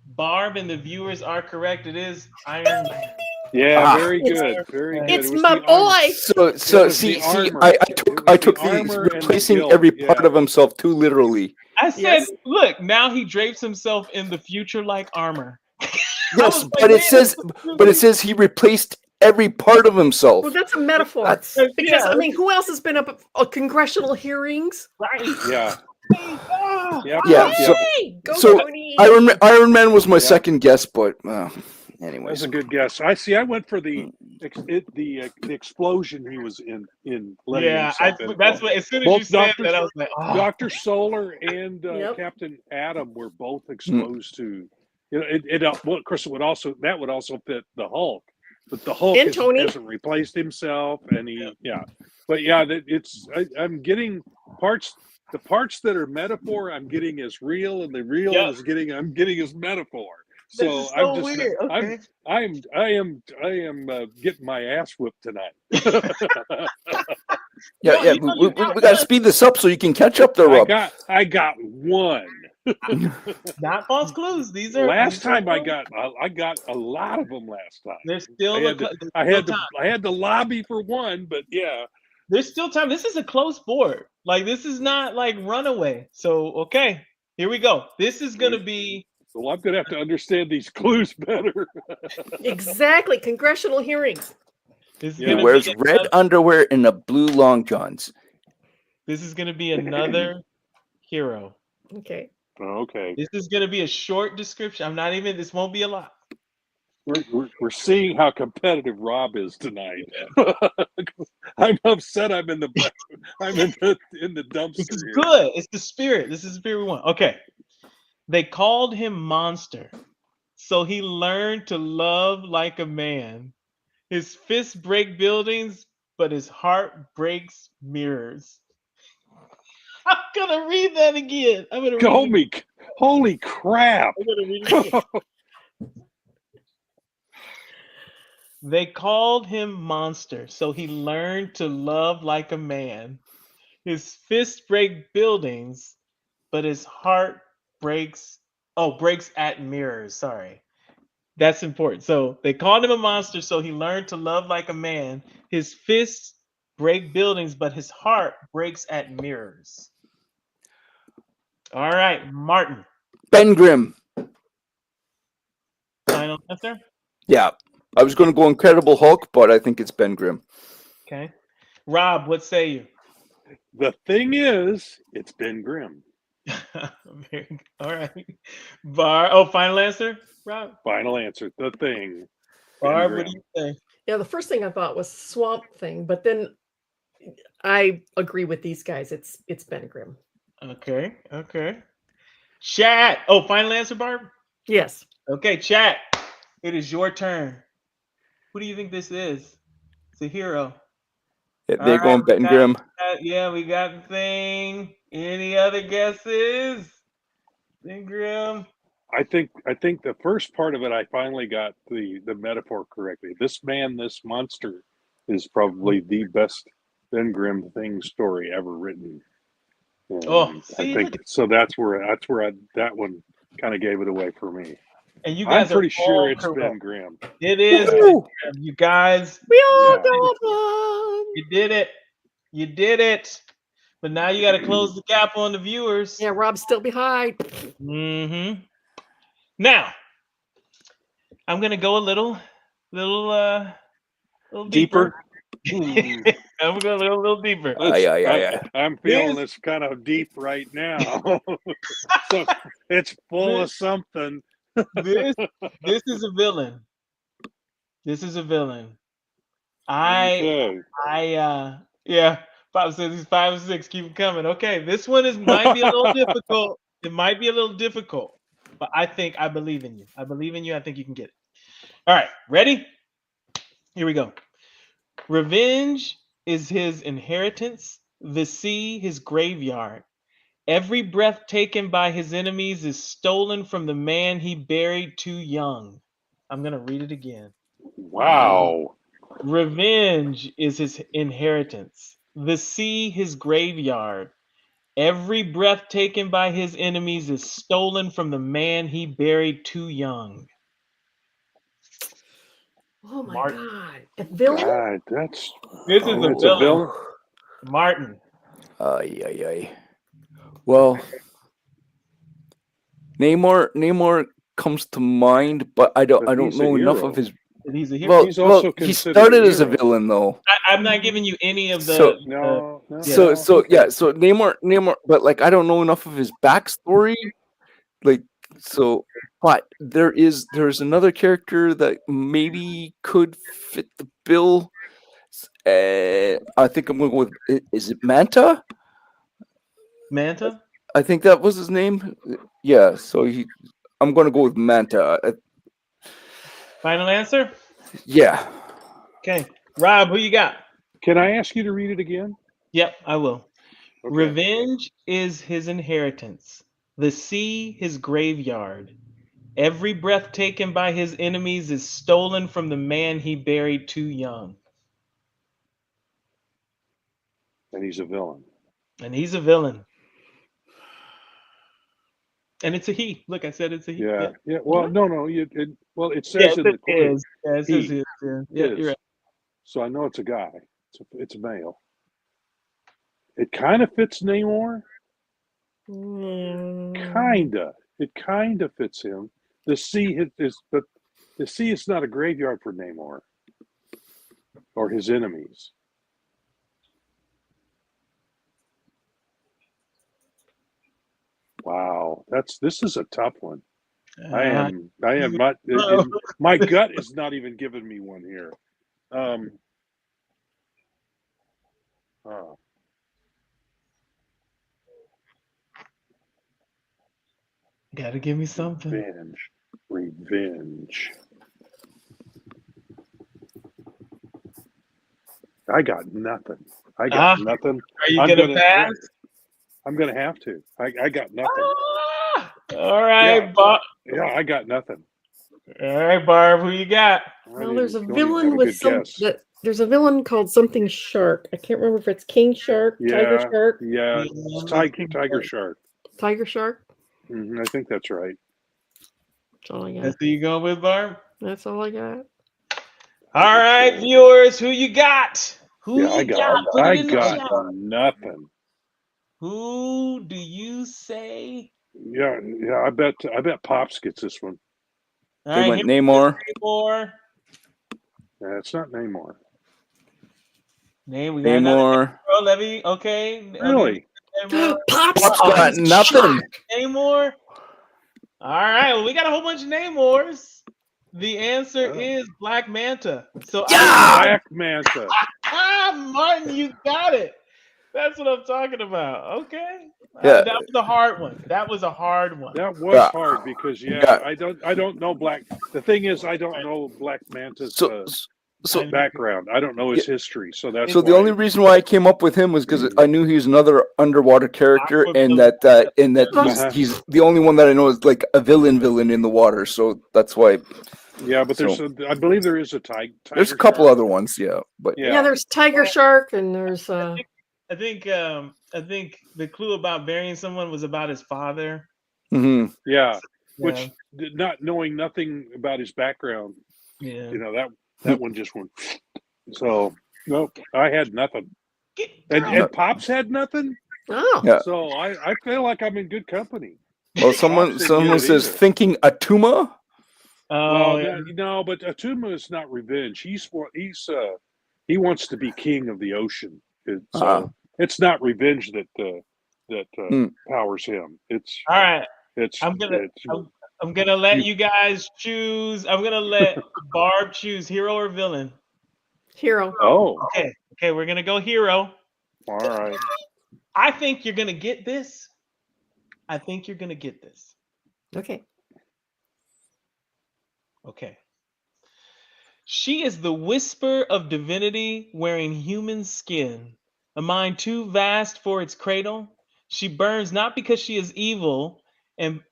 Barb and the viewers are correct. It is Iron Man. Yeah, very good. Very good. It's my boy. So see, I took the replacing every part of himself too literally. I said, look, now he drapes himself in the future like armor. Yes, but it says he replaced every part of himself. Well, that's a metaphor. Because I mean, who else has been up at congressional hearings? Right. Yeah. Yeah. So Iron Man was my second guess, but anyways, that's a good guess. I went for the explosion he was in. Yeah, that's what. As soon as you said that, I was like, oh. Dr. Solar and Captain Atom were both exposed to. You know, well, of course, would also fit the Hulk, but the Hulk hasn't replaced himself, and I'm getting parts. The parts that are metaphor, I'm getting as real, and the real I'm getting as metaphor. So I'm just weird. Okay. I am getting my ass whipped tonight. We got to speed this up so you can catch up there, Rob. I got one. Not false clues. These are Last time I got a lot of them last time. There's still I had to lobby for one, but yeah. There's still time. This is a close board. Like, this is not like runaway. So, okay, here we go. This is going to be. Well, I'm going to have to understand these clues better. Exactly. Congressional hearings. He wears red underwear and a blue long johns. This is going to be another hero. Okay. Okay. This is going to be a short description. This won't be a lot. We're seeing how competitive Rob is tonight. I'm upset. I'm in the dumpster. This is good. It's the spirit. This is the spirit we want. Okay. They called him Monster, so he learned to love like a man. His fists break buildings, but his heart breaks mirrors. I'm gonna read that again. Holy crap! I'm gonna read it again. They called him Monster, so he learned to love like a man. His fists break buildings, but his heart breaks at mirrors. Sorry. That's important. So they called him a monster, so he learned to love like a man. His fists break buildings, but his heart breaks at mirrors. All right, Martin. Ben Grimm. Final answer? Yeah. I was going to go Incredible Hulk, but I think it's Ben Grimm. Okay. Rob, what say you? The thing is, it's Ben Grimm. All right. Final answer, Rob? Final answer. The Thing. Barb, what do you say? Yeah, the first thing I thought was Swamp Thing, but then I agree with these guys. It's Ben Grimm. Okay. Chat. Final answer, Barb? Yes. Okay, chat. It is your turn. Who do you think this is? It's a hero. They're going Ben Grimm. Yeah, we got the thing. Any other guesses? Ben Grimm. I think the first part of it, I finally got the metaphor correctly. This man, this monster, is probably the best Ben Grimm thing story ever written. I think so. That's where that one kind of gave it away for me. And you guys I'm pretty are sure it's correct. Ben Grimm. It is Ben Grimm. You guys. We all got one. You did it. You did it. But now you got to close the gap on the viewers. Yeah, Rob's still behind. Mm-hmm. Now, I'm gonna go a little deeper. I'm gonna go a little deeper. I'm feeling this kind of deep right now. So it's full of something. This is a villain. This is a villain. Yeah. 5, 6, 5, 6. Keep it coming. Okay, this one might be a little difficult. It might be a little difficult, but I believe in you. I believe in you. I think you can get it. All right, ready? Here we go. Revenge is his inheritance, the sea his graveyard. Every breath taken by his enemies is stolen from the man he buried too young. I'm going to read it again. Wow. Revenge is his inheritance, the sea his graveyard. Every breath taken by his enemies is stolen from the man he buried too young. Oh my Martin. God. A villain? God, this is a villain. Martin. Well, Namor comes to mind, but I don't know enough of his. He's a hero. He started as a villain though. I'm not giving you any of the. So Namor, but like I don't know enough of his backstory. But there's another character that maybe could fit the bill. I think I'm going to go with. Is it Manta? Manta? I think that was his name. Yeah. So I'm going to go with Manta. Final answer? Yeah. Okay. Rob, who you got? Can I ask you to read it again? Yep, I will. Okay. Revenge is his inheritance, the sea his graveyard. Every breath taken by his enemies is stolen from the man he buried too young. And he's a villain. And he's a villain. And it's a he. Look, I said it's a he. Yeah. Well, Yeah. no. Well, it Yeah, says it in the clue. is. Yeah, it says He. his. Yeah, you're right. So I know it's a guy. It's a male. It kind of fits Namor. Kinda. It kind of fits him. The sea but the sea is not a graveyard for Namor or his enemies. Wow, this is a tough one. I am not. My gut is not even giving me one here. Oh, Gotta give me something. revenge. I got nothing. Nothing. Are you gonna pass? I'm gonna have to. I got nothing. All right, Yeah. Bob. Yeah, I got nothing. All right, Barb. Who you got? Well, there's a Don't even have villain a with good some. guess. There's a villain called something Shark. I can't remember if it's King Shark, Tiger Shark, Yeah, it's Tiger Shark. Tiger Shark. I think that's right. That's all I got. That's who you going with, Barb? That's all I got. All right, viewers. Who you got? Who you got? Put I it in the got chat. nothing. Who do you say? Yeah. I bet Pops gets this one. All They right, went here Namor. Namor. It's not Namor. Name. We got another Namor. Namor. Levy. Okay. Really? Namor. Pops Pop's got nothing. Namor. All right. Well, we got a whole bunch of Namors. The answer is Black Manta. So Black Manta. Martin, you got it. That's what I'm talking about. Okay. Yeah. That was a hard one. That was a hard one. That was hard because I don't know Black. The thing is, I don't know Black Manta's background. I don't know his history, so that's the only reason why I came up with him was because I knew he was another underwater character, and that he's the only one that I know is like a villain in the water. So that's why. Yeah, but I believe there is a tiger. There's a couple other ones, but there's Tiger Shark, and there's. I think the clue about burying someone was about his father. Mm-hmm. Yeah, which not knowing nothing about his background. Yeah, that one just went. So nope, I had nothing, and Pops had nothing. Oh, yeah. So I feel like I'm in good company. Well, someone says either. thinking Atuma. Oh, no, but Atuma is not revenge. He wants to be king of the ocean. It's not revenge that powers him. It's all right. It's I'm gonna let you guys choose. I'm gonna let Barb choose hero or villain. Hero. Oh. Okay. We're gonna go hero. All right. I think you're gonna get this. Okay. She is the whisper of divinity wearing human skin, a mind too vast for its cradle. She burns not because she is evil,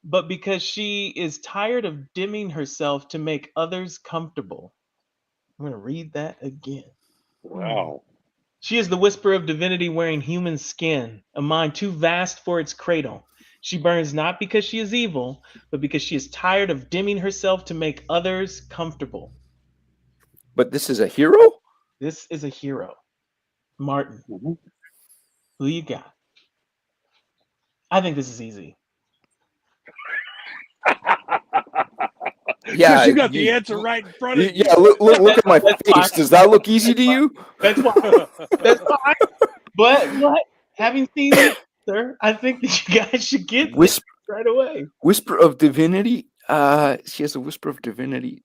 but because she is tired of dimming herself to make others comfortable. I'm going to read that again. Wow. She is the whisper of divinity wearing human skin, a mind too vast for its cradle. She burns not because she is evil, but because she is tired of dimming herself to make others comfortable. But this is a hero? This is a hero. Martin, who you got? I think this is easy. Yeah, you got the answer right in front of you. Yeah, look at my face. Does that look easy to you? That's fine. That's fine. But having seen it, sir, I think that you guys should get this right away. Whisper of divinity. She has a whisper of divinity.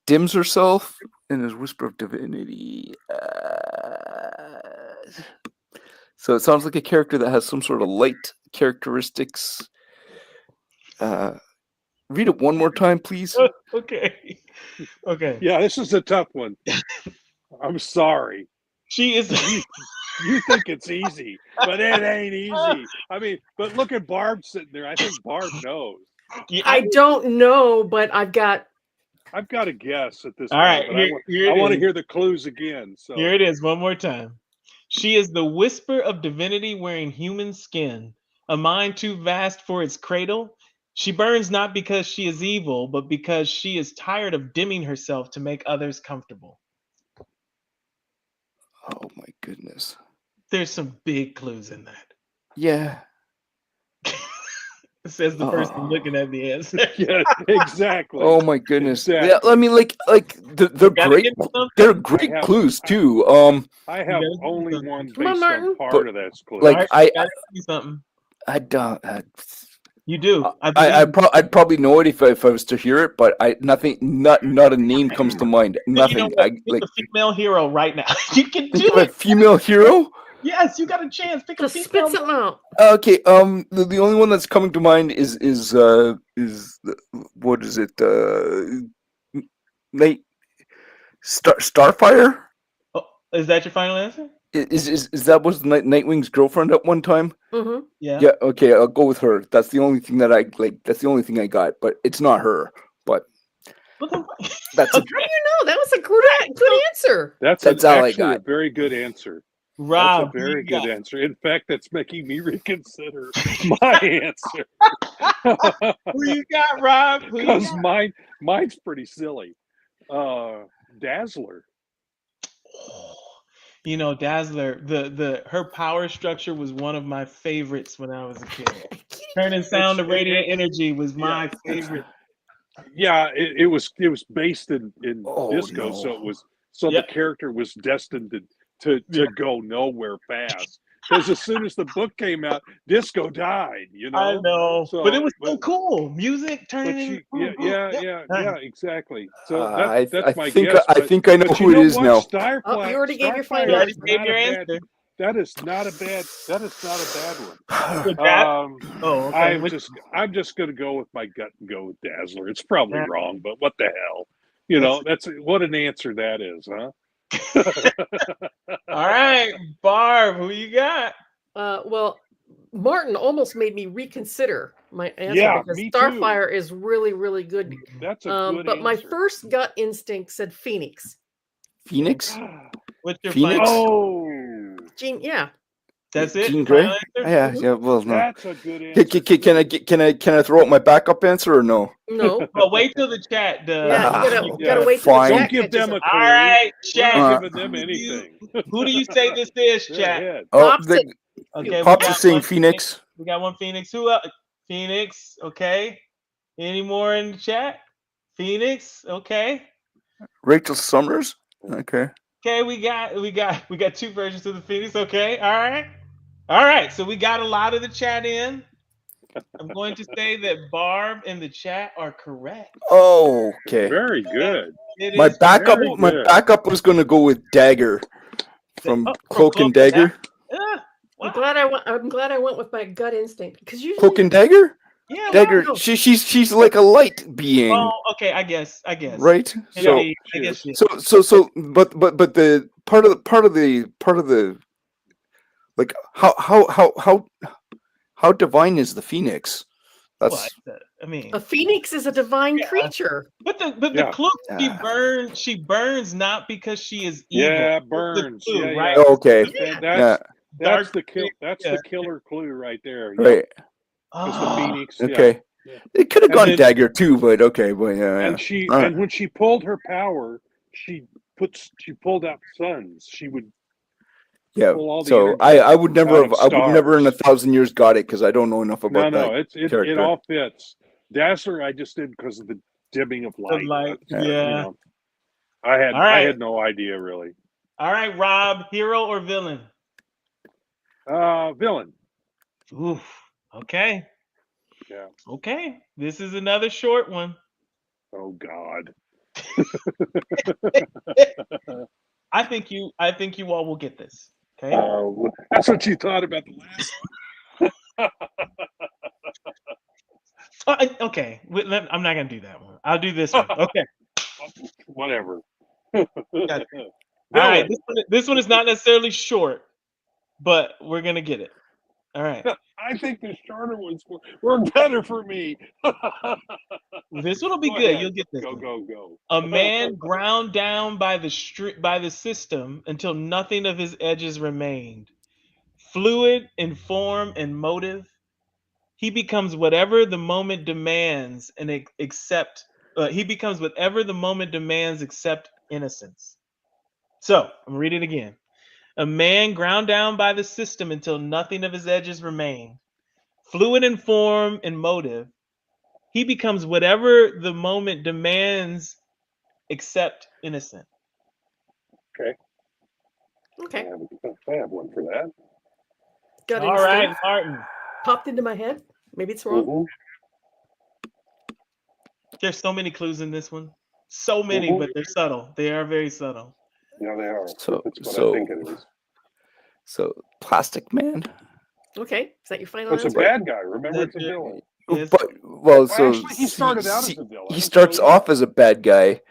Dims herself in his whisper of divinity. So it sounds like a character that has some sort of light characteristics. Read it one more time, please. Okay. Yeah, this is a tough one. I'm sorry. She is. You think it's easy, but it ain't easy. I mean, but look at Barb sitting there. I think Barb knows. I don't know, but I've got a guess at this All point. right, But I want to hear the clues again. So here it is one more time. She is the whisper of divinity wearing human skin, a mind too vast for its cradle. She burns not because she is evil, but because she is tired of dimming herself to make others comfortable. Oh my goodness. There's some big clues in that. Yeah. Says the person looking at the answer. Yeah, exactly. Oh my goodness. Exactly. Yeah, I mean, like they're gotta great. give me something. They're great clues too. I have gotta do only something. one Come on, based Martin. on part of that clue. Like All right, I gotta give me something. don't. You do. I'd probably know it if I was to hear it, but not a name comes to mind. Nothing. You know what? Pick a female hero right now. You can do think of a it. female hero. Yes, you got a chance. Pick a Just female. spit something out. Okay. The only one that's coming to mind is what is it? Starfire. Oh, is that your final answer? Is that was Nightwing's girlfriend at one time? Mm-hmm. Yeah. Yeah. Okay, I'll go with her. That's the only thing that I like. That's the only thing I got, but it's not her. But that's How do you know? That was a good answer. That's all I actually a got. very good answer. Rob, That's a very who you good got? answer. In fact, that's making me reconsider my answer. Who you got, Rob? Who you Because got? mine's pretty silly. Dazzler. You know, Dazzler, her power structure was one of my favorites when I was a kid. Turning sound to radiant energy was my favorite. Yeah, it was based in disco, no. so the character was destined to go nowhere fast. Because as soon as the book came out, disco died. You know. I know, So, but it was so cool. Music turning. Yeah, exactly. So I that's my think guess. I think I know but who you it is what? now. Starfire, You already gave your Starfire final You already is gave not your a bad- answer. That is not a bad one. With that? Oh, okay. I'm just gonna go with my gut and go with Dazzler. It's probably wrong, but what the hell? You know, that's what an answer that is, huh? All right, Barb, who you got? Well, Martin almost made me reconsider my answer Yeah, because me too. Starfire is really, really good. That's a good but my answer. first gut instinct said Phoenix. Phoenix. What's your Phoenix? final? Oh, Jean, yeah. That's it. Jean Final Grey. answer? Yeah. Well, no. that's a good answer. Can I throw out my backup answer or no? No. Well, wait till the chat does. Yeah, you gotta wait till fine. the Don't chat give them catches a up. clue. All right, We're chat. not giving them anything. Who do you say this is, Go chat? ahead. Oh, Pops it. Okay, Pops is saying one Phoenix. We got one Phoenix. Who else? Phoenix. Okay. Any more in the chat? Phoenix. Okay. Rachel Summers. Okay. Okay. We got two versions of the Phoenix. Okay. All right. So we got a lot of the chat in. I'm going to say that Barb and the chat are correct. Oh, okay. Very good. It My is backup very my good. backup was going to go with Dagger from Cloak and Dagger. I'm glad I went with my gut instinct because usually Cloak and Dagger. Yeah, Dagger. no. She's like a light being. Oh, okay. I guess. Right. Maybe, So I guess. Yeah. but the part of the like how divine is the Phoenix? That's I mean, a phoenix is a divine creature. but the clue she burns not because she is evil. Yeah, That's the burns. clue, Yeah, right? yeah. okay. That's the Yeah. killer clue right there. Right. It's the Phoenix. Okay. Yeah. It could have And gone then- Dagger too, but okay, but yeah. And she All right. and when she pulled her power, she pulled out suns. She would Yeah. pull all the So energy I would never out have of I would never in stars. 1,000 years got it because I don't know enough about No, that it character. all fits. Dazzler, I just did because of the dimming of light. Yeah. You know, I had no idea really. All right, Rob, hero or villain? Villain. Oof. Okay. Yeah. Okay. This is another short one. Oh God. I think you all will get this. Okay. That's what you thought about the last one. Okay. I'm not gonna do that one. I'll do this one. Okay. Whatever. All right. This one is not necessarily short, but we're gonna get it. All right. I think the shorter ones were better for me. This one will be Go good. ahead. You'll get this. Go. A man ground down by the system until nothing of his edges remained. Fluid in form and motive, He becomes whatever the moment demands and accept. He becomes whatever the moment demands except innocence. So I'm gonna read it again. A man ground down by the system until nothing of his edges remain. Fluid in form and motive, he becomes whatever the moment demands except innocent. Okay. Okay. I have one for that. Got All instinct. right, Martin. Popped into my head. Maybe it's wrong. Mhm. There's so many clues in this one. So many, but they're subtle. They are very subtle. Yeah, they are. So That's what I so think it is. so Plastic Man. Okay. Is that your final It's a answer? bad guy. Remember, That's it's a it. villain. Yes. But well, so Actually, he started out as a villain. he starts so- off as a bad guy.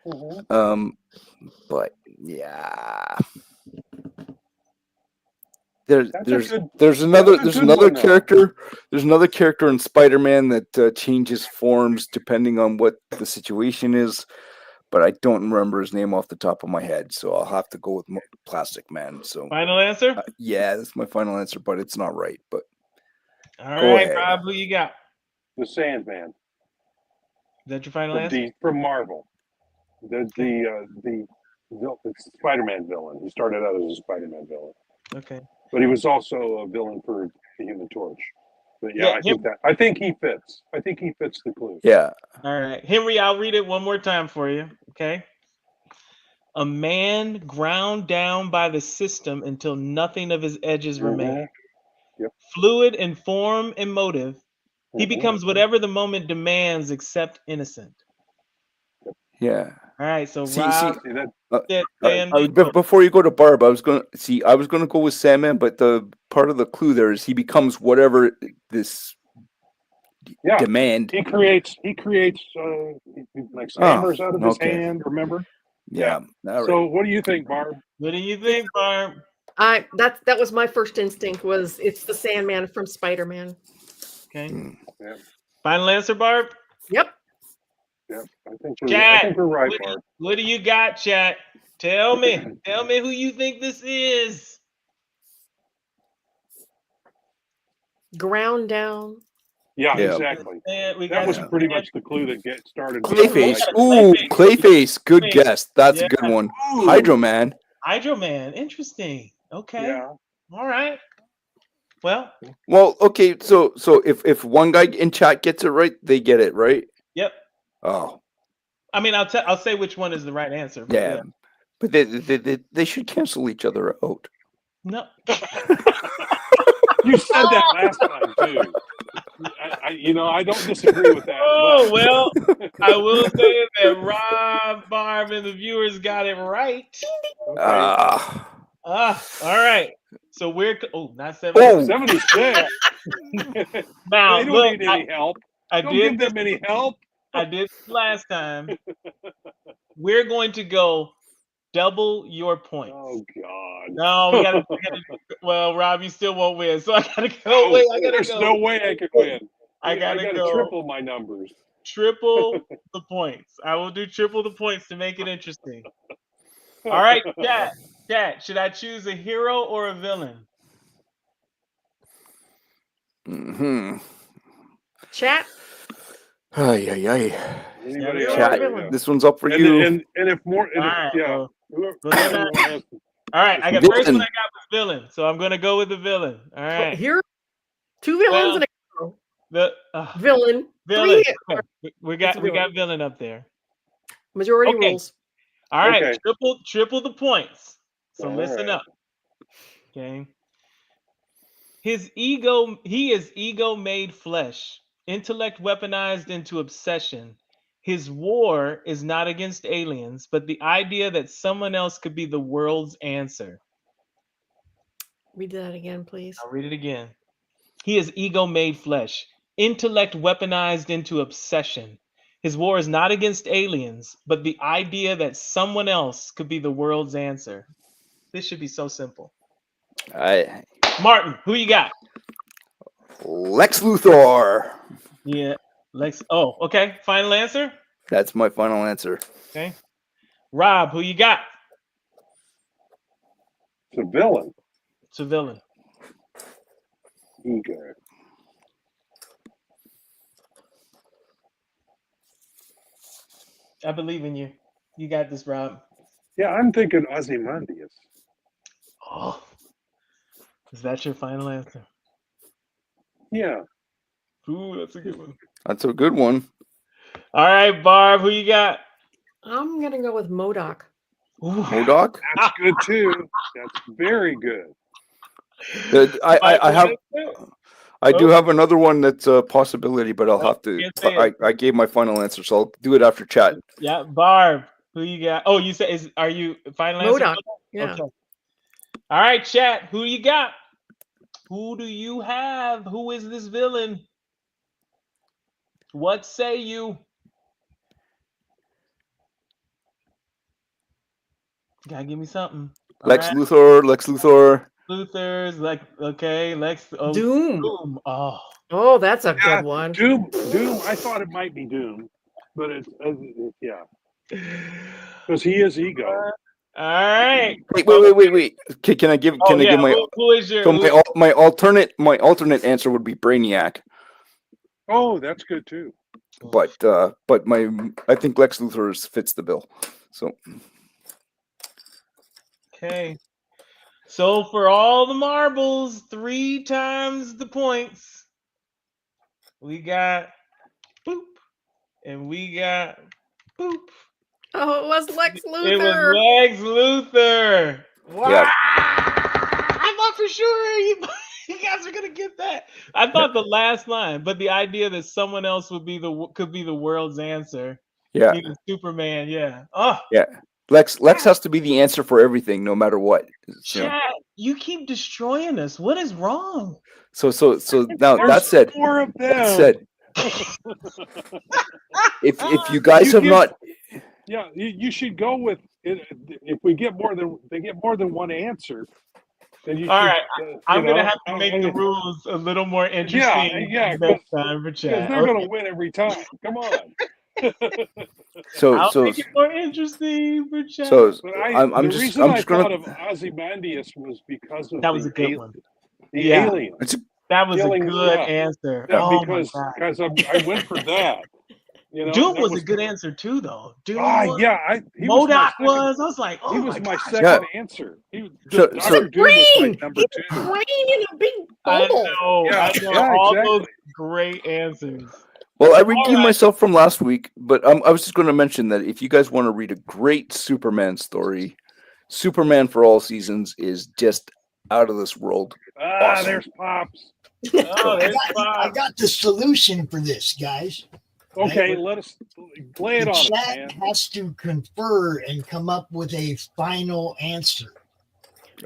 Mhm. But yeah. There's That's a there's good- there's another that's a there's good another one, though. character there's another character in Spider-Man that changes forms depending on what the situation is, but I don't remember his name off the top of my head, so I'll have to go with Plastic Man. So Final answer? yeah, that's my final answer, but it's not right. But All go right, ahead. Rob, who you got? The Sandman Is that your final from, answer? from Marvel. The Spider-Man villain. He started out as a Spider-Man villain, Okay. but he was also a villain for the Human Torch. But yeah, Yeah, I think he fits. I think he fits the clue. Yeah. All right. Henry, I'll read it one more time for you. Okay. A man ground down by the system until nothing of his edges remain. Yep. Fluid in form and motive, he Mhm. becomes whatever the moment demands except innocent. Yeah. All right. So See, Rob, See that? before you go to Barb, I was gonna go with Sandman, but the part of the clue there is he becomes whatever this Yeah. demand. He creates like hammers out of his hand. Remember? Yeah. All right. So what do you think, Barb? what do you think, Barb? That was my first instinct. Was it's the Sandman from Spider-Man? Okay. Yeah. Final answer, Barb? Yep. Yeah. I think Chat, we're right, what, Barb. what do you got, chat? Tell me who you think this is. Ground down. Yeah, Yeah. exactly. We That got was it. pretty much the clue that started. Clayface. Clayface. Ooh, Clayface. Good Clayface. guess. That's Yeah. a good one. Ooh. Hydro Man. Hydro Man. Interesting. Okay. Yeah. All right. Well, Well, okay. So if one guy in chat gets it right, they get it right. yep. Oh, I mean, I'll say which one is the right answer. But yeah. But they should cancel each other out. No. You said that last time too. I don't disagree with that. Oh, well, I will say that Rob, Barb, and the viewers got it right. Okay. All right. So we're not 76. 76. Now, They don't look, need any help. I Don't did give them any help. I did this last time. We're going to go double your points. Oh God. No, we gotta well, Rob, you still won't win. So I gotta go. Wait, I gotta There's go. no way I could win. I gotta go. Triple my numbers. Triple the points. I will do triple the points to make it interesting. All right, chat. Should I choose a hero or a villain? Mm-hmm. Chat. Ay. Anybody Chat. else? This one's up for And, you. and if more, and All if, right, yeah. well, Whoever- well, then whoever has- All right, I got Villain. first one I got was villain, so I'm gonna go with the villain. All right. Here, two villains Well, and a hero. The Villain. villain. Three Okay. We got villain. villain up there. majority Okay. rules. All right, Okay. triple the points. So All listen right. up. Okay. He is ego made flesh, intellect weaponized into obsession. His war is not against aliens, but the idea that someone else could be the world's answer. Read that again, please. I'll read it again. He is ego made flesh, intellect weaponized into obsession. His war is not against aliens, but the idea that someone else could be the world's answer. This should be so simple. Martin, who you got? Lex Luthor. Yeah, Lex. Oh, okay. Final answer? That's my final answer. Okay. Rob, who you got? It's a villain. It's a villain. Ego. I believe in you. You got this, Rob. Yeah, I'm thinking Ozymandias. Oh, is that your final answer? Yeah. Ooh, that's a good one. That's a good one. All right, Barb, who you got? I'm gonna go with Modoc. Modoc? That's good too. That's very good. I do have another one that's a possibility, but I'll have to. Can't say it. I gave my final answer, so I'll do it after chat. Yeah, Barb, who you got? Oh, you said are you final answer? Modoc. Yeah. Okay. All right, chat. Who you got? Who do you have? Who is this villain? What say you? Gotta give me something. Lex Luthor. Luthor's like okay. Doom. Oh. Oh, that's a good one. Doom. I thought it might be Doom, but it's yeah, because he is ego. All right. Wait. Can I give? Can I give my? Who is your? So my alternate answer would be Brainiac. Oh, that's good too. But I think Lex Luthor fits the bill. So. Okay. So for all the marbles, 3 times the points. We got boop, and we got boop. Oh, it was Lex Luthor. It was Lex Luthor. Wow. Yeah. I thought for sure you guys are gonna get that. I thought the last line, but the idea that someone else could be the world's answer. Yeah. Even Superman. Yeah. Oh. Yeah. Lex has to be the answer for everything, no matter what. Chat, you keep destroying us. What is wrong? So now that said, if you guys have not, yeah, you should go with it. If they get more than one answer, then you. All should, right, I'm gonna have to make the rules a little more interesting. Next time for chat. Because they're gonna win every time. Come on. I'll make it more interesting for chat. I'm just thought of Ozymandias was because of that was a good one. The alien. That was a good answer. Yeah, oh because I went for that. You know, Doom was a good answer too, though. Doom was, Modoc was. I was like, oh he my was my gosh. second answer. Dr. Doom was my number 2. Green in a big I bubble. know. Yeah, all exactly. those great answers. Well, I redeemed myself from last week, but I was just going to mention that if you guys want to read a great Superman story, Superman for All Seasons is just out of this world. Awesome. There's Pops. I got the solution for this, guys. Okay, let us lay it on us, chat man. has to confer and come up with a final answer.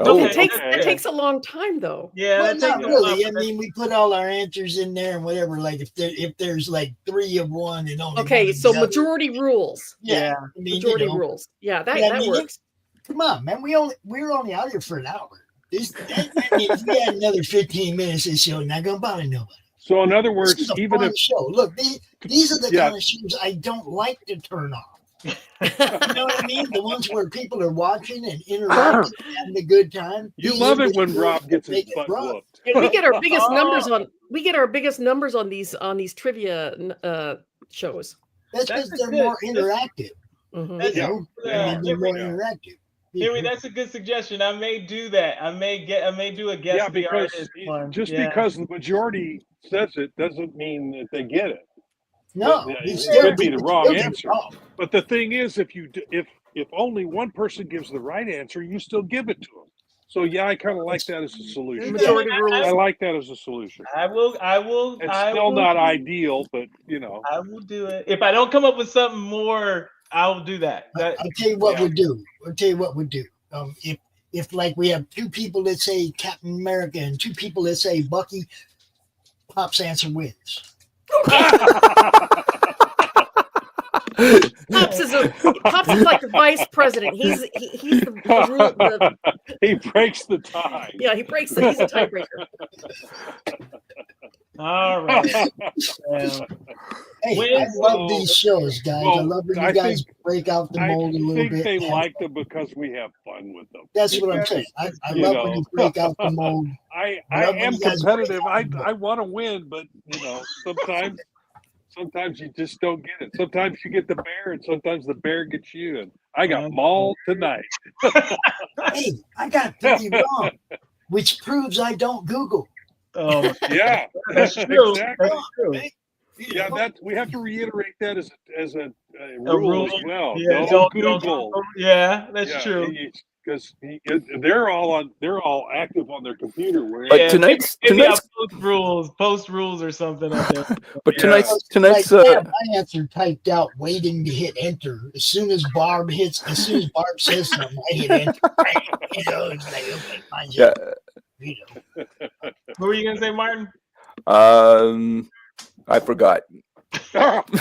It takes a long time, though. Yeah, well, not really. I mean, we put all our answers in there and whatever. Like if there's like 3 of one and only okay, one so of the majority rules. Yeah, I mean, majority rules. Yeah, that works. Come on, man. We're only out here for an hour. That means we had another 15 minutes of this show. Not gonna bother nobody. So in other words, this is a even fun if show, look, these are the kind of shows I don't like to turn off. You know what I mean? The ones where people are watching and interacting, and having a good time. You love it when Rob gets his butt whooped. And we get our biggest numbers on these trivia shows. That's because they're more interactive. Mm-hmm. They're more interactive. Henry, that's a good suggestion. I may do that. I may do a guest. Yeah, because because the majority says it doesn't mean that they get it. No, it could be the wrong answer. But the thing is, if only one person gives the right answer, you still give it to them. So yeah, I kind of like that as a solution. Majority rules. I like that as a solution. I will. It's still not ideal, but you know. I will do it. If I don't come up with something more, I will do that. I'll tell you what we'll do. If like we have 2 people that say Captain America and 2 people that say Bucky, Pop's answer wins. Pops is like the vice president. He's the he breaks the tie. Yeah, he's a tiebreaker. All right. Hey, I love these shows, guys. I love when you guys break out the mold a little bit. I think they like them because we have fun with them. That's what I'm saying. I love when you break out the mold. I am competitive. I want to win, but you know, sometimes you just don't get it. Sometimes you get the bear, and sometimes the bear gets you. And I got mauled tonight. Hey, I got 3 wrong, which proves I don't Google. Oh, Yeah, that's true. exactly. That's true. Yeah, we have to reiterate that as a A rule as well. Yeah, Don't Google. Yeah, that's true. Because they're all active on their computer. But Yeah, tonight's maybe I'll post rules or something up there. but Yeah. tonight's I have my answer typed out, waiting to hit enter. As soon as Barb says something, I hit enter. You know, it's like, okay, fine. yeah. You know. What were you gonna say, Martin? I forgot. Now you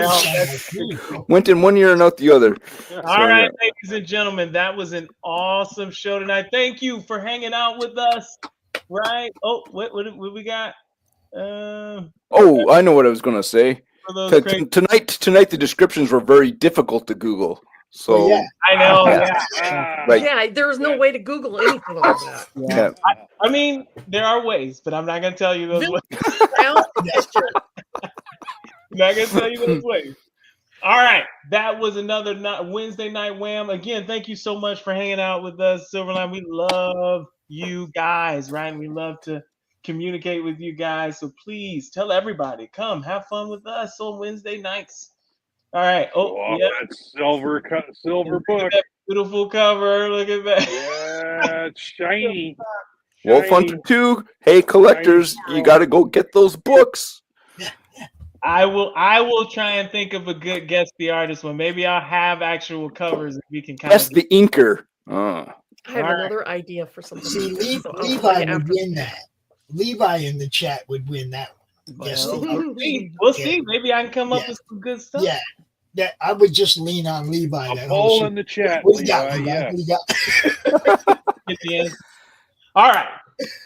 sound like me. Went in one ear and out the other. All right, ladies and gentlemen, that was an awesome show tonight. Thank you for hanging out with us. Right? Oh, what we got? Oh, I know what I was going to say. Tonight, the descriptions were very difficult to Google. So yeah. I know. Right. Yeah, there was no way to Google anything like that. Yeah. I mean, there are ways, but I'm not gonna tell you those ways. That's true. I'm not gonna tell you those ways. All right, that was another Wednesday night Wham. Again, thank you so much for hanging out with us, Silverline. We love you guys, right? We love to communicate with you guys. So please tell everybody, come have fun with us on Wednesday nights. All right. Oh, yeah. That's silver book. That beautiful cover. Look at that. Yeah, it's shiny. Wolf Hunter 2. Hey, collectors, you got to go get those books. I will try and think of a good guess the artist one. Maybe I'll have actual covers if we can kind That's of. the inker. I have another idea for something. See, Levi would win that. Levi in the chat would win that one. Yes, We'll see. Maybe I can come up with some good stuff. Yeah. That I would just lean on Levi. A poll in the chat. What do you got, Levi? Get the answer. All right.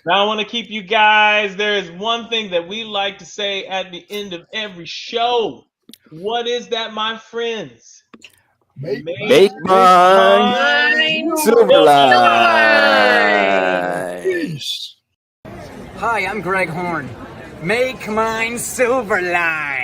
Now I want to keep you guys. There is one thing that we like to say at the end of every show. What is that, my friends? Make mine Silverline. Hi, I'm Greg Horn. Make mine Silverline.